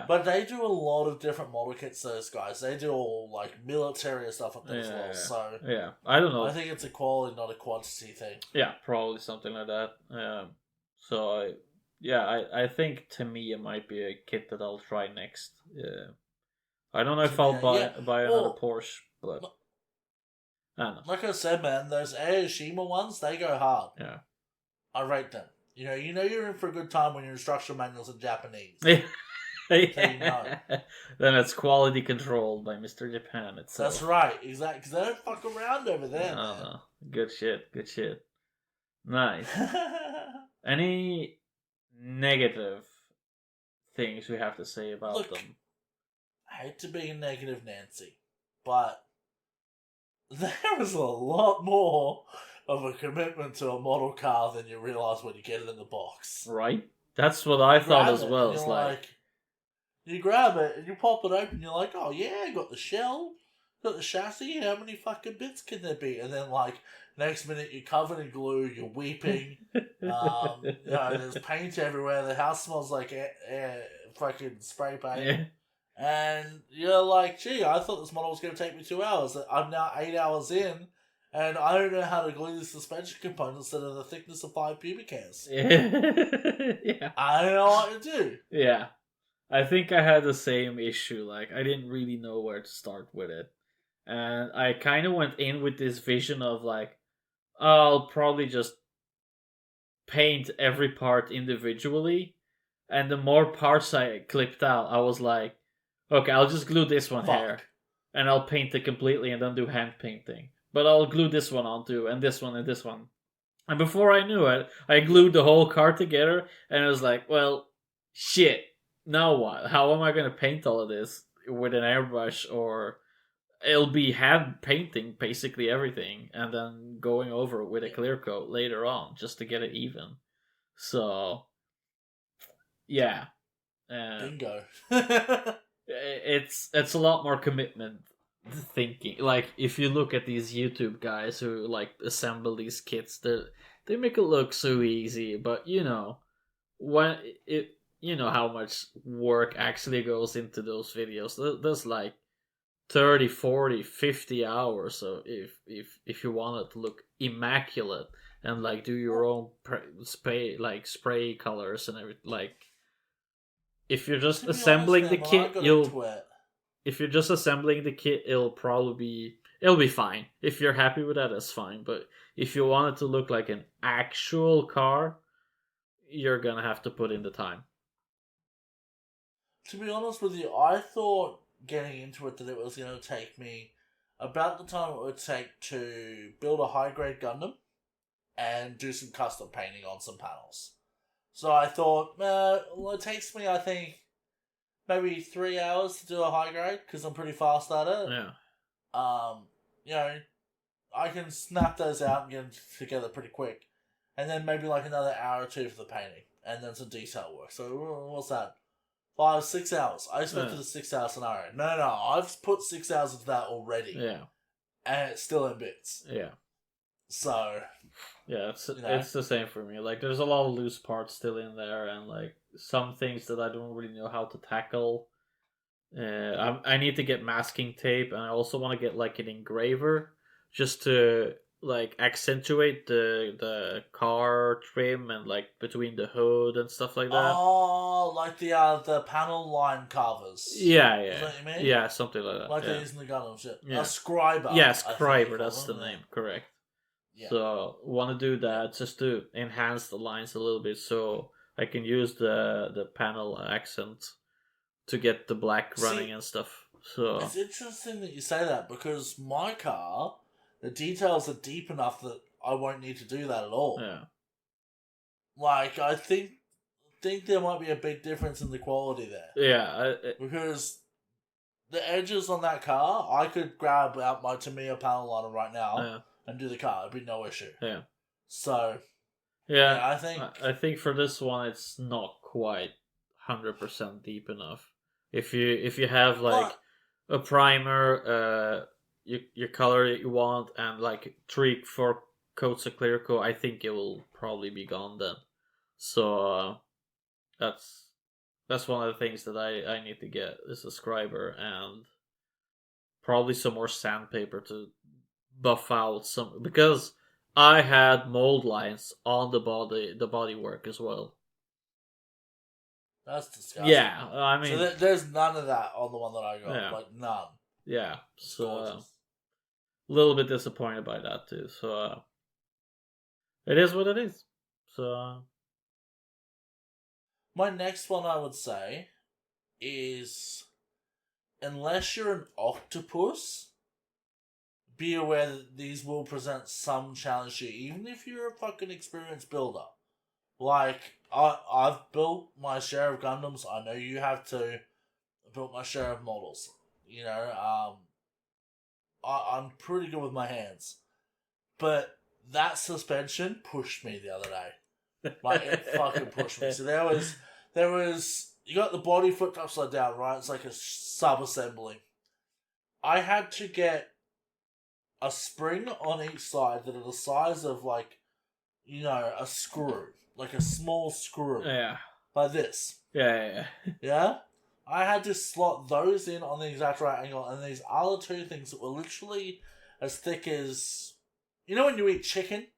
But they do a lot of different model kits, those guys. They do all, like, military stuff up there as well, so... Yeah, I don't know. I think it's a quality, not a quantity thing. Yeah, probably something like that. So, I think to me it might be a kit that I'll try next. Yeah. I don't know if I'll buy another Porsche, but... I don't know. Like I said, man, those Aoshima ones, they go hard. Yeah. I rate them. You know you're in for a good time when your instruction manual's in Japanese. Yeah. Then it's quality controlled by Mr. Japan itself. That's right, exactly. Because they don't fuck around over there, man. No. Good shit. Nice. Any negative things we have to say about them? I hate to be a negative Nancy, but there is a lot more of a commitment to a model car than you realise when you get it in the box. Right? That's what I thought as well. It's like... You grab it and you pop it open, you're like, oh yeah, got the shell, got the chassis, how many fucking bits can there be? And then, like, next minute you're covered in glue, you're weeping, there's paint everywhere, the house smells like fucking spray paint. Yeah. And you're like, gee, I thought this model was going to take me 2 hours. I'm now 8 hours in, and I don't know how to glue the suspension components that are the thickness of 5 pubic hairs. Yeah. I don't know what to do. Yeah. I think I had the same issue. Like, I didn't really know where to start with it. And I kind of went in with this vision of, like, I'll probably just paint every part individually. And the more parts I clipped out, I was like, okay, I'll just glue this one here. And I'll paint it completely and then do hand painting. But I'll glue this one onto, and this one and this one. And before I knew it, I glued the whole car together. And I was like, well, shit. Now what? How am I going to paint all of this with an airbrush? Or it'll be hand painting basically everything and then going over it with a clear coat later on just to get it even. So, yeah. Bingo. It's a lot more commitment thinking. Like, if you look at these YouTube guys who, like, assemble these kits, they make it look so easy, but, you know how much work actually goes into those videos. There's like 30, 40, 50 hours. So if you want it to look immaculate and like do your own spray colors and everything, like if you're just assembling the kit, if you're just assembling the kit, it'll be fine. If you're happy with that, that's fine. But if you want it to look like an actual car, you're gonna have to put in the time. To be honest with you, I thought getting into it that it was going to take me about the time it would take to build a high-grade Gundam and do some custom painting on some panels. So I thought, well, it takes me, I think, maybe 3 hours to do a high-grade because I'm pretty fast at it. Yeah. I can snap those out and get them together pretty quick. and then maybe like another hour or two for the painting, and then some detail work. So what's that? 5, 6 hours. I expected a 6 hour scenario. No, I've put 6 hours into that already. Yeah. And it's still in bits. Yeah. So. Yeah, it's the same for me. Like, there's a lot of loose parts still in there, and like some things that I don't really know how to tackle. I need to get masking tape, and I also want to get like an engraver just to like accentuate the car trim and like between the hood and stuff like that. Oh, like the panel line carvers. Yeah. Is that what you mean? Yeah, something like that. Like they use in the Gundam shit. Yeah. A scriber. Yeah, scriber. That's the name. Correct. Yeah. So want to do that just to enhance the lines a little bit, so I can use the panel accent to get the black running and stuff. So it's interesting that you say that, because my car, the details are deep enough that I won't need to do that at all. Yeah. Like, I think there might be a big difference in the quality there. Yeah. Because the edges on that car, I could grab out my Tamiya panel liner right now and do the car. It'd be no issue. Yeah. So. Yeah, I think for this one it's not quite 100% deep enough. If you have like a primer, your color that you want, and like 3-4 coats of clear coat, I think it will probably be gone then. So that's one of the things that I need to get is a scriber and probably some more sandpaper to buff out some, because I had mold lines on the body work as well. That's disgusting. Yeah, I mean, so there's none of that on the one that I got. Yeah. Like none. Yeah, so a little bit disappointed by that too. So it is what it is. So my next one I would say is, unless you're an octopus, be aware that these will present some challenge to you, even if you're a fucking experienced builder. Like, I've built my share of Gundams. I know you have too. I built my share of models. You know, I'm pretty good with my hands. But that suspension pushed me the other day. Like, it fucking pushed me. So there was, you got the body flipped upside down, right? It's like a sub-assembly. I had to get a spring on each side that are the size of, like, you know, a screw. Like a small screw. yeah. Like this. Yeah. Yeah? I had to slot those in on the exact right angle, and these other two things that were literally as thick as... You know when you eat chicken,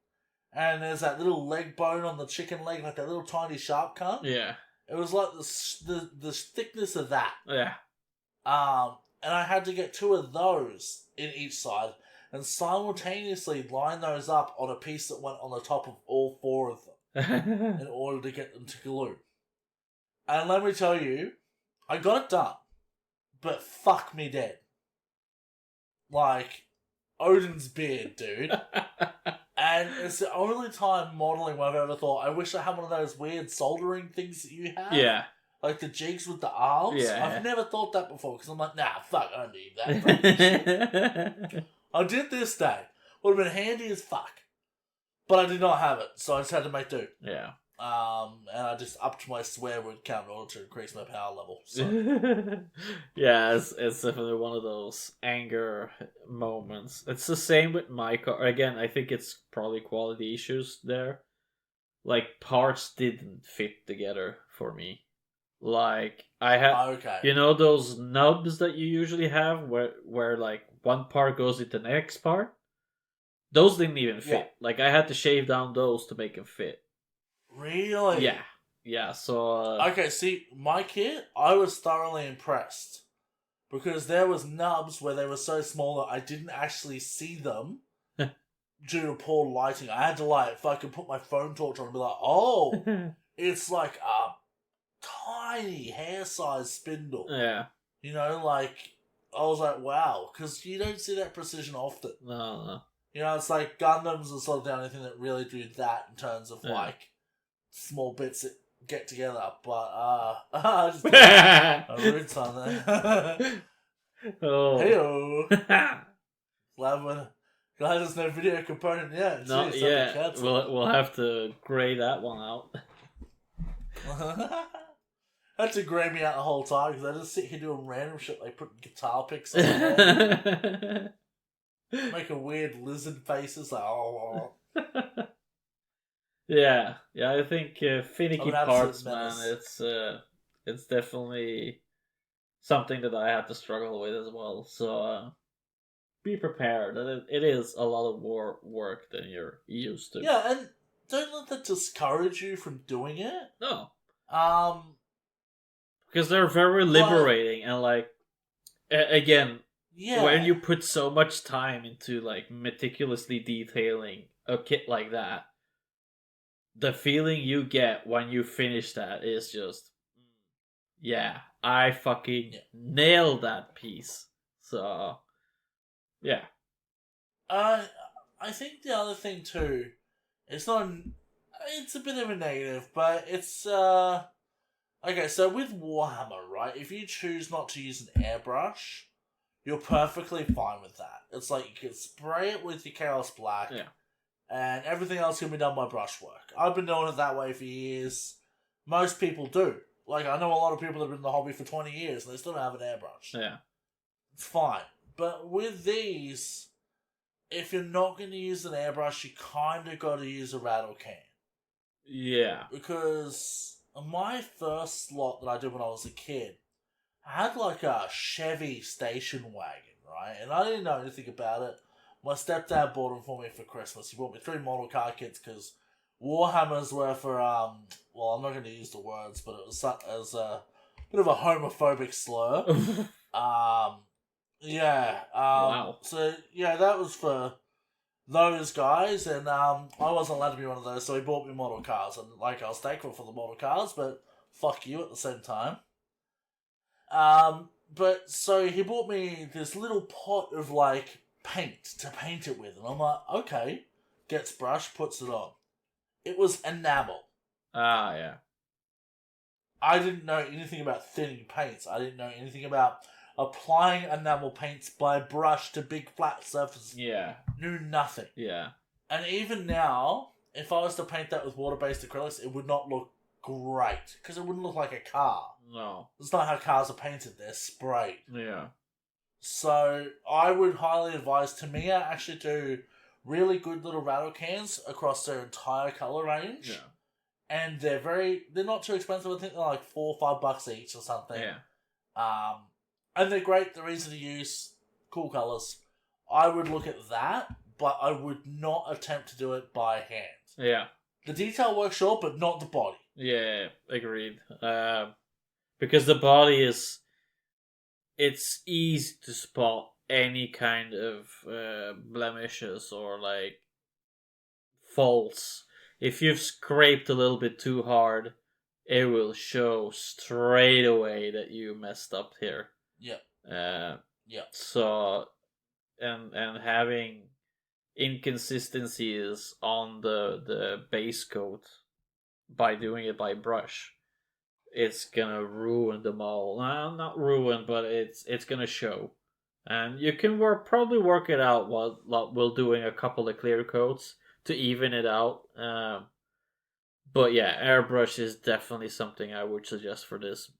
and there's that little leg bone on the chicken leg, like that little tiny sharp cunt? Yeah. It was like the thickness of that. Yeah. And I had to get 2 of those in each side, and simultaneously line those up on a piece that went on the top of all 4 of them in order to get them to glue. And let me tell you, I got it done, but fuck me dead. Like, Odin's beard, dude. And it's the only time modelling where I've ever thought, I wish I had one of those weird soldering things that you have. Yeah. Like the jigs with the arms. Yeah. I've never thought that before, because I'm like, nah, fuck, I don't need that. I did this day. Would have been handy as fuck. But I did not have it, so I just had to make do. Yeah. And I just upped my swear word count in order to increase my power level. So. Yeah, it's definitely one of those anger moments. It's the same with my car. Again, I think it's probably quality issues there. Like, parts didn't fit together for me. Like, I had, you know, those nubs that you usually have where like one part goes into the next part? Those didn't even fit. Yeah. Like, I had to shave down those to make them fit. Really? Yeah. Yeah, so... Okay, see, my kit, I was thoroughly impressed. Because there was nubs where they were so small that I didn't actually see them due to poor lighting. I had to, like, if I could put my phone torch on and be like, oh, it's like a tiny hair-sized spindle. Yeah. You know, like, I was like, wow. Because you don't see that precision often. No. You know, it's like Gundams are sort of the only thing that really do that in terms of, like, small bits that get together. But, I just a rude son there. Oh. Hey-o. Glad Guys, there's no video component yet. Not yet. We'll have to grey that one out. I had to grey me out the whole time because I just sit here doing random shit like putting guitar picks on there. Making weird lizard faces like oh. Yeah, I think finicky parts, menace. man. It's definitely something that I had to struggle with as well. So be prepared. It is a lot of more work than you're used to. Yeah, and don't let that discourage you from doing it. No. Because they're very liberating and like again, when you put so much time into like meticulously detailing a kit like that, the feeling you get when you finish that is just, yeah, I fucking nailed that piece. So, yeah. I think the other thing too, it's a bit of a negative, but it's, okay, so with Warhammer, right, if you choose not to use an airbrush, you're perfectly fine with that. It's like you can spray it with your Chaos Black, and everything else can be done by brushwork. I've been doing it that way for years. Most people do. Like, I know a lot of people that have been in the hobby for 20 years and they still don't have an airbrush. Yeah. It's fine. But with these, if you're not going to use an airbrush, you kind of got to use a rattle can. Yeah. Because my first slot that I did when I was a kid, I had like a Chevy station wagon, right? And I didn't know anything about it. My stepdad bought them for me for Christmas. He bought me 3 model car kits because Warhammers were for, well, I'm not going to use the words, but it was a bit of a homophobic slur. Wow. So, yeah, that was for those guys, and I wasn't allowed to be one of those, so he bought me model cars, and, like, I was thankful for the model cars, but fuck you at the same time. But, so he bought me this little pot of, like, paint to paint it with, and I'm like, okay, gets brush, puts it on. It was enamel. Ah, yeah. I didn't know anything about thinning paints. I didn't know anything about applying enamel paints by brush to big flat surfaces. Yeah. Knew nothing. Yeah. And even now, if I was to paint that with water-based acrylics, it would not look great. Because it wouldn't look like a car. No. It's not how cars are painted. They're sprayed. Yeah. So, I would highly advise Tamiya actually do really good little rattle cans across their entire colour range. Yeah. And they're not too expensive. I think they're like $4 or $5 each or something. Yeah. And they're great. They're easy to use. Cool colours. I would look at that, but I would not attempt to do it by hand. Yeah. The detail works, sure, but not the body. Yeah, agreed. Because the body it's easy to spot any kind of blemishes or like faults. If you've scraped a little bit too hard, it will show straight away that you messed up here. Yeah. So, and having inconsistencies on the base coat by doing it by brush, it's gonna ruin them all. Not ruin, but it's gonna show. And you can probably work it out while doing a couple of clear coats to even it out. But yeah, airbrush is definitely something I would suggest for this.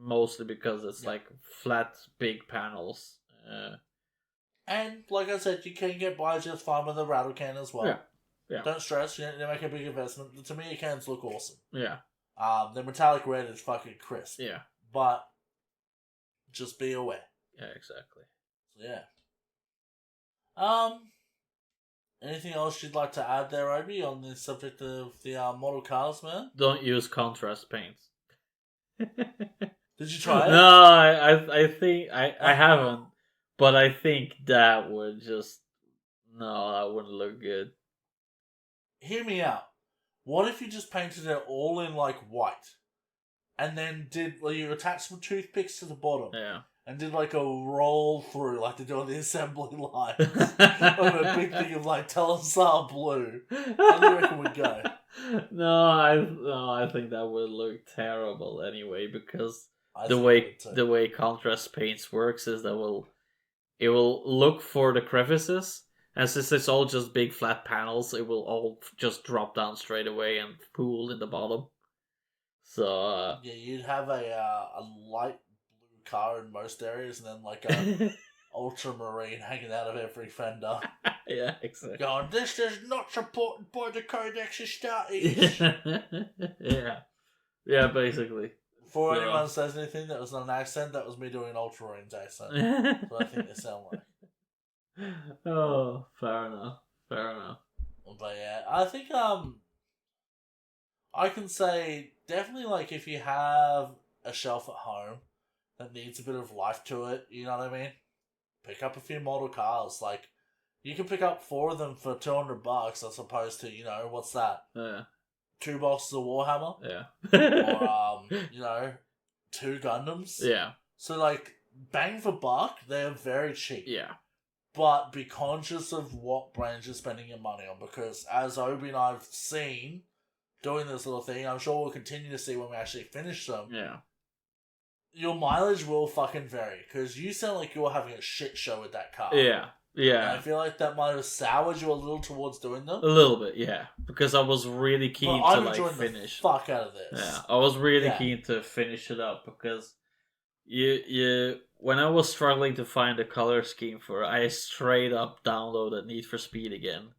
Mostly because it's like flat, big panels. And like I said, you can get by just fine with a rattle can as well. Yeah. Don't stress, you don't make a big investment. The Tamiya cans look awesome. Yeah. The metallic red is fucking crisp. Yeah. But just be aware. Yeah, exactly. So yeah. Anything else you'd like to add there, Obi, on the subject of the model cars, man? Don't use contrast paints. Did you try it? No, I think I haven't, but I think that would just that wouldn't look good. Hear me out. What if you just painted it all in like white, and then you attach some toothpicks to the bottom? Yeah. And did like a roll through, like they do on the assembly line, of a big thing of like Telestar blue. How do you reckon we'd go? No, I think that would look terrible anyway, because the way contrast paints works is that it will look for the crevices, And since it's all just big flat panels, it will all just drop down straight away and pool in the bottom. So yeah, you'd have a light blue car in most areas, and then like a ultramarine hanging out of every fender. yeah, exactly. Going, this is not supported by the Codex Statis. yeah, basically. Before anyone says anything that was not an accent, that was me doing an ultramarines accent. That's what I think they sound like. Oh, fair enough. But yeah, I think I can say definitely like if you have a shelf at home that needs a bit of life to it, you know what I mean? Pick up a few model cars. Like you can pick up 4 of them for $200 as opposed to, you know, what's that? Yeah. 2 boxes of Warhammer. Yeah. Or 2 Gundams. Yeah. So like bang for buck, they're very cheap. Yeah. But be conscious of what brands you're spending your money on, because as Obi and I've seen doing this little thing, I'm sure we'll continue to see when we actually finish them. Yeah. Your mileage will fucking vary, because you sound like you're having a shit show with that car. Yeah. Yeah. And I feel like that might have soured you a little towards doing them. A little bit, yeah. Because I was really keen to like finish. The fuck out of this. Yeah. I was really keen to finish it up because you when I was struggling to find a color scheme for it, I straight up downloaded Need for Speed again.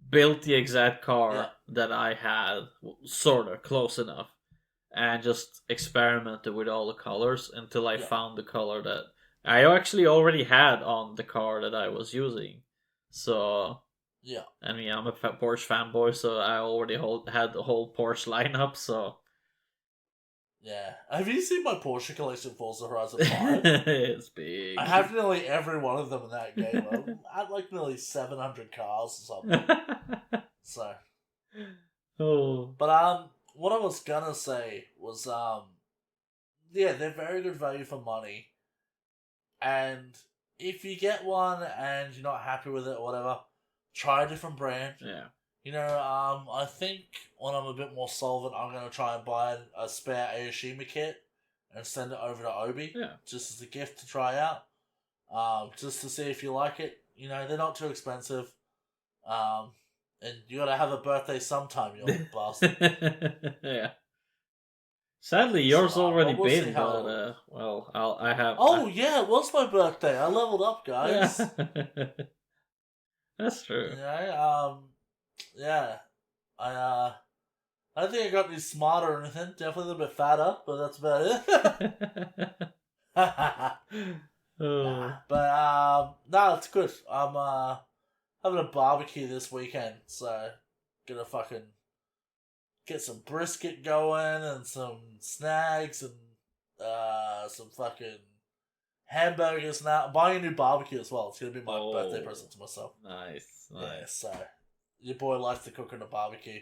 Built the exact car that I had, sort of close enough, and just experimented with all the colors until I found the color that I actually already had on the car that I was using. So, I mean, I'm a Porsche fanboy, so I already had the whole Porsche lineup, so... Yeah. Have you seen my Porsche collection Forza Horizon 5? It's big. I have nearly every one of them in that game. I had like nearly 700 cars or something. So. Oh. But what I was gonna say was they're very good value for money. And if you get one and you're not happy with it or whatever, try a different brand. Yeah. You know, I think when I'm a bit more solvent, I'm going to try and buy a spare Aoshima kit and send it over to Obi. Yeah. Just as a gift to try out. Just to see if you like it. You know, they're not too expensive. And you got to have a birthday sometime, you old bastard. Yeah. Sadly, yours already been, but, well, I have... Oh, yeah, it was my birthday. I leveled up, guys. Yeah. That's true. You know, yeah. I don't think I got any smarter or anything. Definitely a little bit fatter, but that's about it. But, no, it's good. I'm, having a barbecue this weekend, so gonna fucking get some brisket going and some snags and some fucking hamburgers now. I'm buying a new barbecue as well. It's gonna be my birthday present to myself. Nice. Yeah, so your boy likes to cook on a barbecue.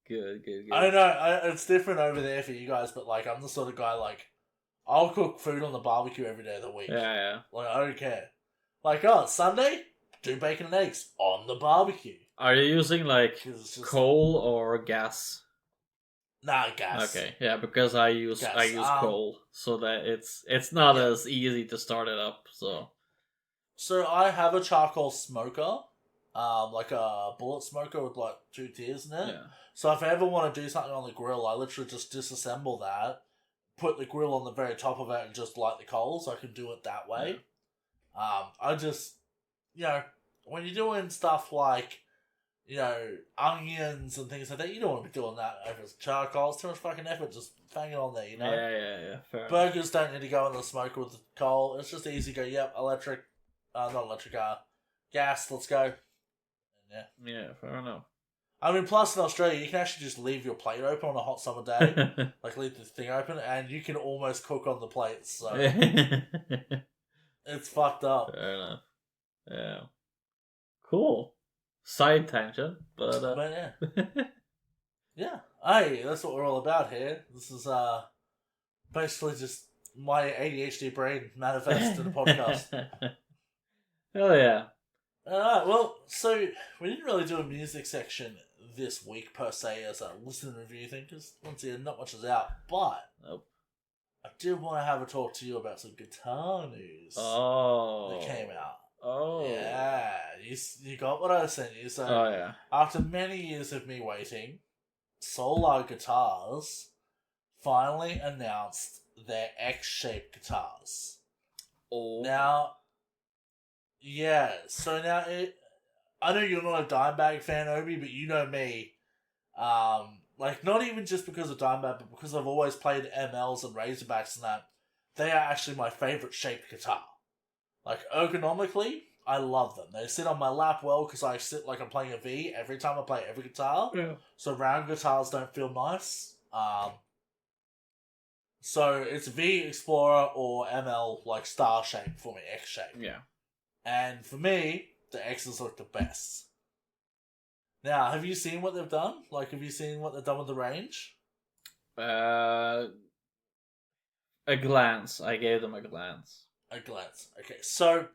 Good. I don't know, it's different over there for you guys, but like I'm the sort of guy like I'll cook food on the barbecue every day of the week. Yeah. Like I don't care. Like, oh, it's Sunday? Do bacon and eggs on the barbecue. Are you using like coal or gas? Nah, gas. Okay, yeah, because I use coal, so that it's not as easy to start it up. So I have a charcoal smoker, like a bullet smoker with like 2 tiers in it. Yeah. So if I ever want to do something on the grill, I literally just disassemble that, put the grill on the very top of it, and just light the coals. I can do it that way. Yeah. I just, you know, when you're doing stuff like, you know, onions and things like that, you don't want to be doing that over charcoal. It's too much fucking effort just bang it on there, you know? Yeah. Fair Burgers don't need to go in the smoker with the coal. It's just easy to go, yep, gas, let's go. Yeah, fair enough. I mean, plus in Australia, you can actually just leave your plate open on a hot summer day. Like, leave the thing open, and you can almost cook on the plates, so... It's fucked up. Fair enough. Yeah. Cool. Side tangent, but yeah. Yeah. Hey, that's what we're all about here. This is basically just my ADHD brain manifest in the podcast. Hell yeah. Alright, well, so we didn't really do a music section this week per se as a listen review thing, because once again, not much is out, but nope. I did want to have a talk to you about some guitar news that came out. Oh. Yeah, you got what I was saying. So, Oh, yeah. after many years of me waiting, Solar Guitars finally announced their X-shaped guitars. Oh. Now, yeah, so now I know you're not a Dimebag fan, Obi, but you know me. Like, not even just because of Dimebag, but because I've always played MLs and Razorbacks and that, they are actually my favourite shaped guitar. Like, ergonomically, I love them. They sit on my lap well because I sit like I'm playing a V every time I play every guitar. Yeah. So round guitars don't feel nice. So it's V Explorer or ML like star shape for me, X shape. Yeah. And for me, the X's look the best. Now, have you seen what they've done? Like, have you seen what they've done with the range? A glance. I gave them a glance. A glance. Okay, so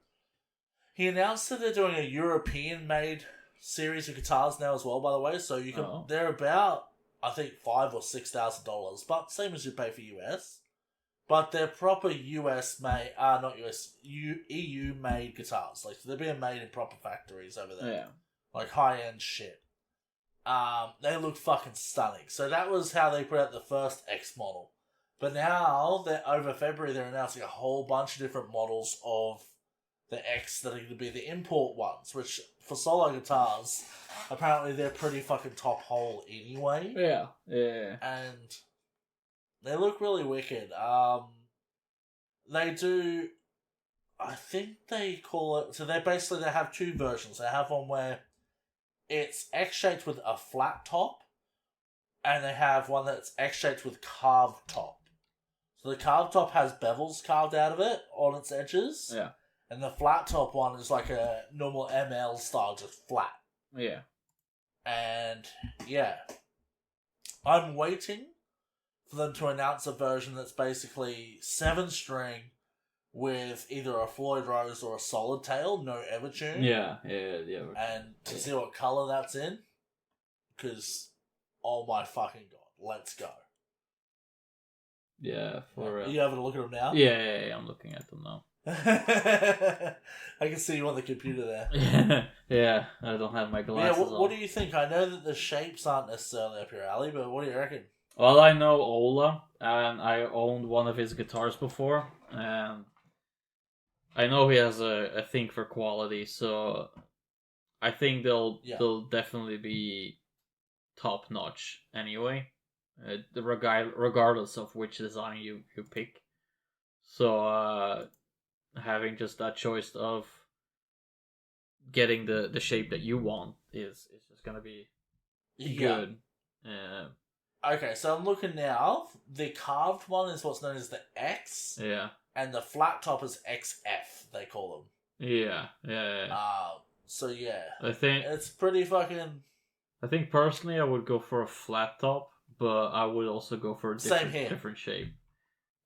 he announced that they're doing a European-made series of guitars now as well. By the way, so you can they're about I think $5,000 or $6,000, but same as you pay for US. But they're proper US made, not US, EU made guitars. Like they're being made in proper factories over there. Yeah. Like high end shit. They look fucking stunning. So that was how they put out the first X model. But now, over February, they're announcing a whole bunch of different models of the X that are going to be the import ones, which, for solo guitars, apparently they're pretty fucking top hole anyway. Yeah, yeah. And they look really wicked. They do... I think they call it... So they have two versions. They have one where it's X-shaped with a flat top, and they have one that's X-shaped with carved top. So the carved top has bevels carved out of it on its edges. Yeah. And the flat top one is like a normal ML style, just flat. Yeah. And, yeah. I'm waiting for them to announce a version that's basically 7-string with either a Floyd Rose or a solid tail, no Evertune. Yeah. And to see what colour that's in. Because, oh my fucking god, let's go. Yeah, Are you having a look at them now? Yeah, I'm looking at them now. I can see you on the computer there. Yeah, I don't have my glasses on. What do you think? I know that the shapes aren't necessarily up your alley, but what do you reckon? Well, I know Ola, and I owned one of his guitars before, and I know he has a thing for quality, so I think they'll definitely be top notch anyway. Regardless of which design you pick. So having just that choice of getting the shape that you want is just gonna be good. Okay, so I'm looking now. The carved one is what's known as the X. Yeah. And the flat top is XF, they call them. Yeah. So yeah. I think it's pretty fucking... I think personally I would go for a flat top, but I would also go for a different shape.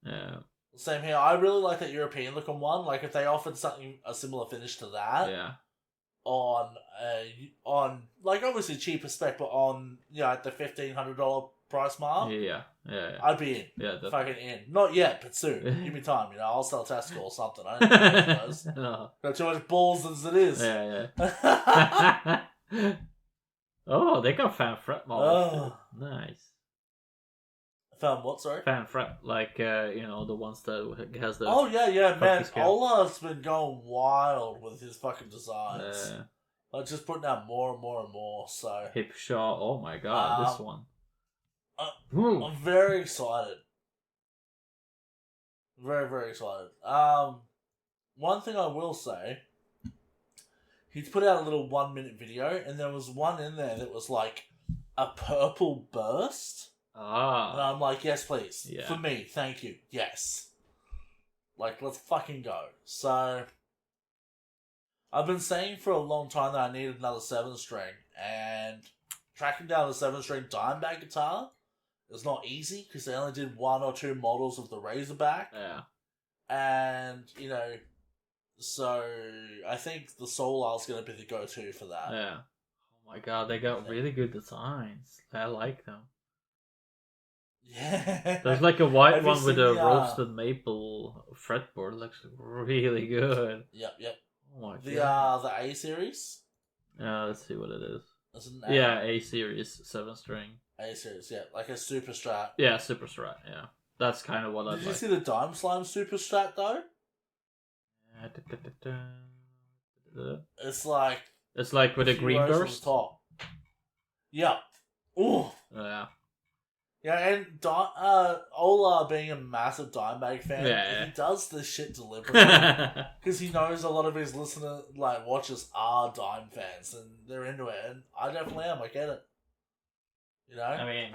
Yeah. Same here. I really like that European looking one. Like if they offered something a similar finish to that. Yeah. On like obviously cheaper spec, but on at the $1,500 price mark. Yeah. I'd be in. Yeah, definitely. Fucking in. Not yet, but soon. Give me time. I'll sell Tesco or something. I don't know those. No. Got too much balls as it is. Yeah. Oh, they got fan fret models. Nice. Found what? Sorry. Fan fret, like the ones that has the. Oh yeah, man. Ola's been going wild with his fucking designs. Like just putting out more and more and more. So hip shot. Oh my god, this one. I'm very excited. Very, very excited. One thing I will say, he's put out a little 1-minute video, and there was one in there that was like a purple burst. And I'm like, yes, please. Yeah. For me, thank you. Yes. Like, let's fucking go. So, I've been saying for a long time that I needed another 7-string, and tracking down the 7-string Dimebag guitar is not easy, because they only did 1 or 2 models of the Razorback. Yeah. And, so I think the Solar's going to be the go-to for that. Yeah. Oh my god, they got really good designs. I like them. Yeah. There's like a white one with a roasted maple fretboard. Looks really good. Yep. Oh my The god. the A series. Let's see what it is. Is it an Yeah, A series 7-string. A series, yeah, like a super strat. Yeah, super strat. Yeah, that's kind of what I'd Did you like. see the Dime Slime super strat though? It's like with a green rows on the burst. top. Yep. Ooh. Yeah. Yeah, and Ola being a massive Dimebag fan, Yeah. he does this shit deliberately because he knows a lot of his watchers are Dime fans and they're into it, and I definitely am. I get it. You know. I mean,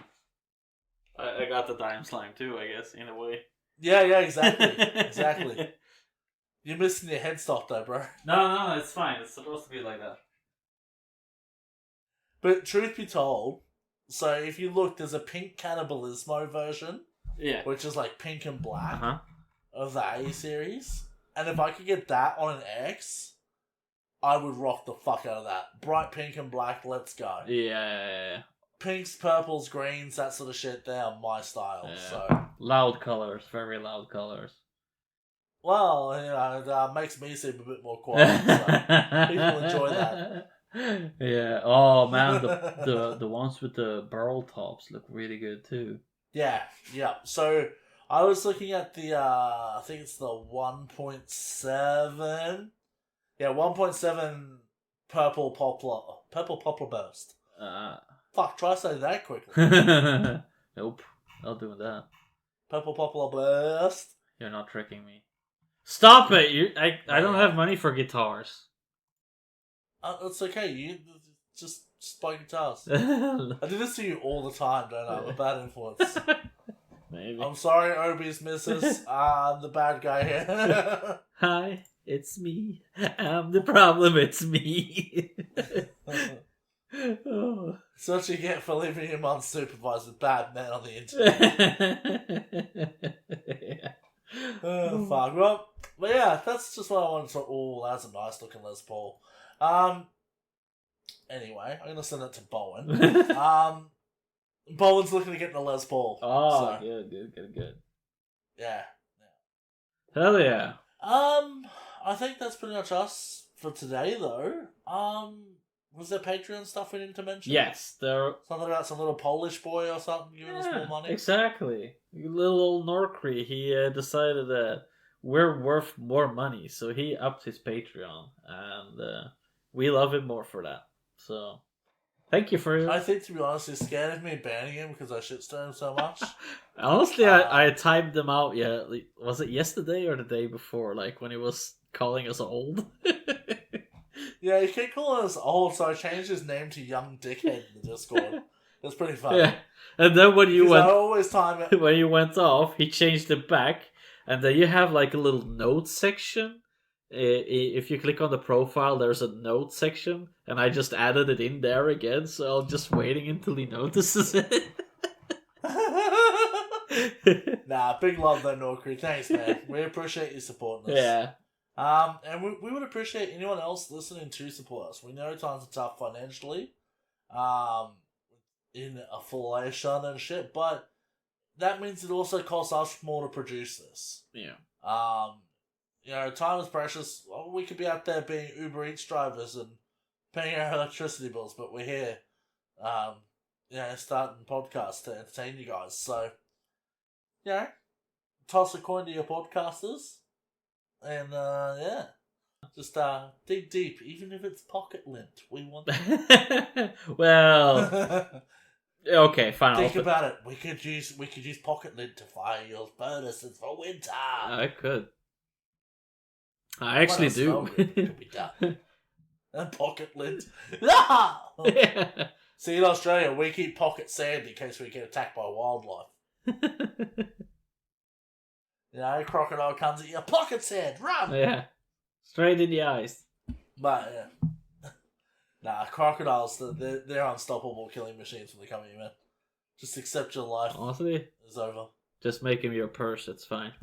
I got the Dime Slime too, I guess, in a way. Yeah, exactly, exactly. You're missing your headstock though, bro. No, it's fine. It's supposed to be like that. But truth be told, so if you look, there's a pink Cannibalismo version. Yeah. Which is like pink and black Uh-huh. of the A series. And if I could get that on an X, I would rock the fuck out of that. Bright pink and black, let's go. Yeah. Pinks, purples, greens, that sort of shit, they are my style. Yeah. So, loud colors, very loud colors. well, you know, it makes me seem a bit more quiet. So people enjoy that. Yeah. Oh man, the ones with the barrel tops look really good too. Yeah. So I was looking at the I think it's the 1.7. Yeah, 1.7 purple poplar burst. Fuck, try to say that quickly. Nope, not doing that. Purple poplar burst. You're not tricking me. Stop it! I don't have money for guitars. That's okay. You just buy guitars. I do this to you all the time, don't I? I'm a bad influence. Maybe. I'm sorry, Obi's missus. I'm the bad guy here. Hi, it's me. I'm the problem. It's me. Oh. That's what you get for leaving him unsupervised with bad men on the internet. Yeah. Oh, fuck. Well, but yeah, that's just what I wanted to. Oh, that's a nice looking Les Paul. Anyway, I'm gonna send it to Bowen. Bowen's looking to get in a Les Paul. Oh, so. Good. Yeah. Hell yeah. I think that's pretty much us for today, though. Was there Patreon stuff we need to mention? Yes, there. Something about some little Polish boy or something giving us more money. Exactly. Little old Norcree, he decided that we're worth more money, so he upped his Patreon, and we love him more for that. So, thank you for it. I think, to be honest, he's scared of me banning him because I shitstorm him so much. Honestly, I timed them out. Yeah, was it yesterday or the day before? Like when he was calling us old. Yeah, he kept calling us old, so I changed his name to Young Dickhead in the Discord. That's pretty funny. Yeah, and then when you went, I always time it. When you went off, he changed it back, and then you have like a little notes section. If you click on the profile, there's a note section, and I just added it in there again. So I'm just waiting until he notices it. Nah, big love though, Norcree. Thanks, man. We appreciate you supporting us. Yeah. And we would appreciate anyone else listening to support us. We know times are tough financially, in affiliation and shit, but that means it also costs us more to produce this. Yeah. You know, time is precious. Well, we could be out there being Uber Eats drivers and paying our electricity bills, but we're here, you know, starting podcasts to entertain you guys. So, you know, toss a coin to your podcasters. And, yeah. Just, dig deep, even if it's pocket lint. We want that. Well, okay, fine. Think about it. We could use pocket lint to fire your bonuses for winter. I could. I actually do. Could be done. And pocket lint. Yeah. See, in Australia, we keep pocket sand in case we get attacked by wildlife. You know, crocodile comes at you, pocket sand, run! Yeah. Straight in the eyes. But, yeah. Nah, crocodiles, they're unstoppable killing machines when they come at you, man. Just accept your life. Honestly, It's over. just make him your purse, it's fine.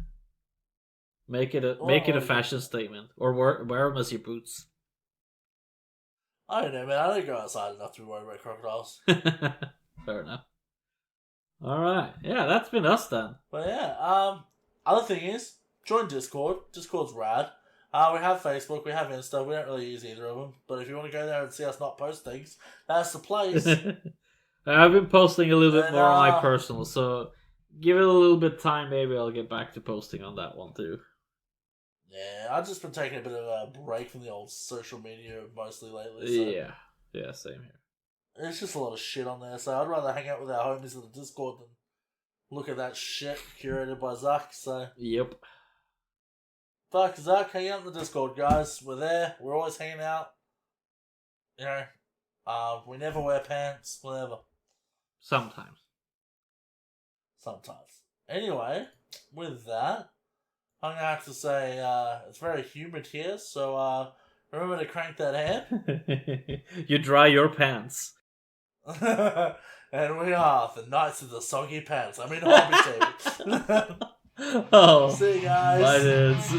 Make it a fashion statement. Or wear them as your boots. I don't know, man. I don't go outside enough to be worried about crocodiles. Fair enough. Alright. Yeah, that's been us then. But yeah, other thing is, join Discord. Discord's rad. We have Facebook, we have Insta. We don't really use either of them. But if you want to go there and see us not post things, that's the place. I've been posting a little bit more on my personal, so give it a little bit of time. Maybe I'll get back to posting on that one too. Yeah, I've just been taking a bit of a break from the old social media mostly lately. So. Yeah, same here. There's just a lot of shit on there, so I'd rather hang out with our homies in the Discord than look at that shit curated by Zuck, so... Yep. Fuck Zuck, hang out in the Discord, guys. We're there, we're always hanging out. You know, we never wear pants, whatever. Sometimes. Anyway, with that, I'm gonna have to say, it's very humid here, so, remember to crank that hand. You dry your pants. And we are the Knights of the Soggy Pants. I mean, Hobby Table. Oh. See you guys. Bye, dudes.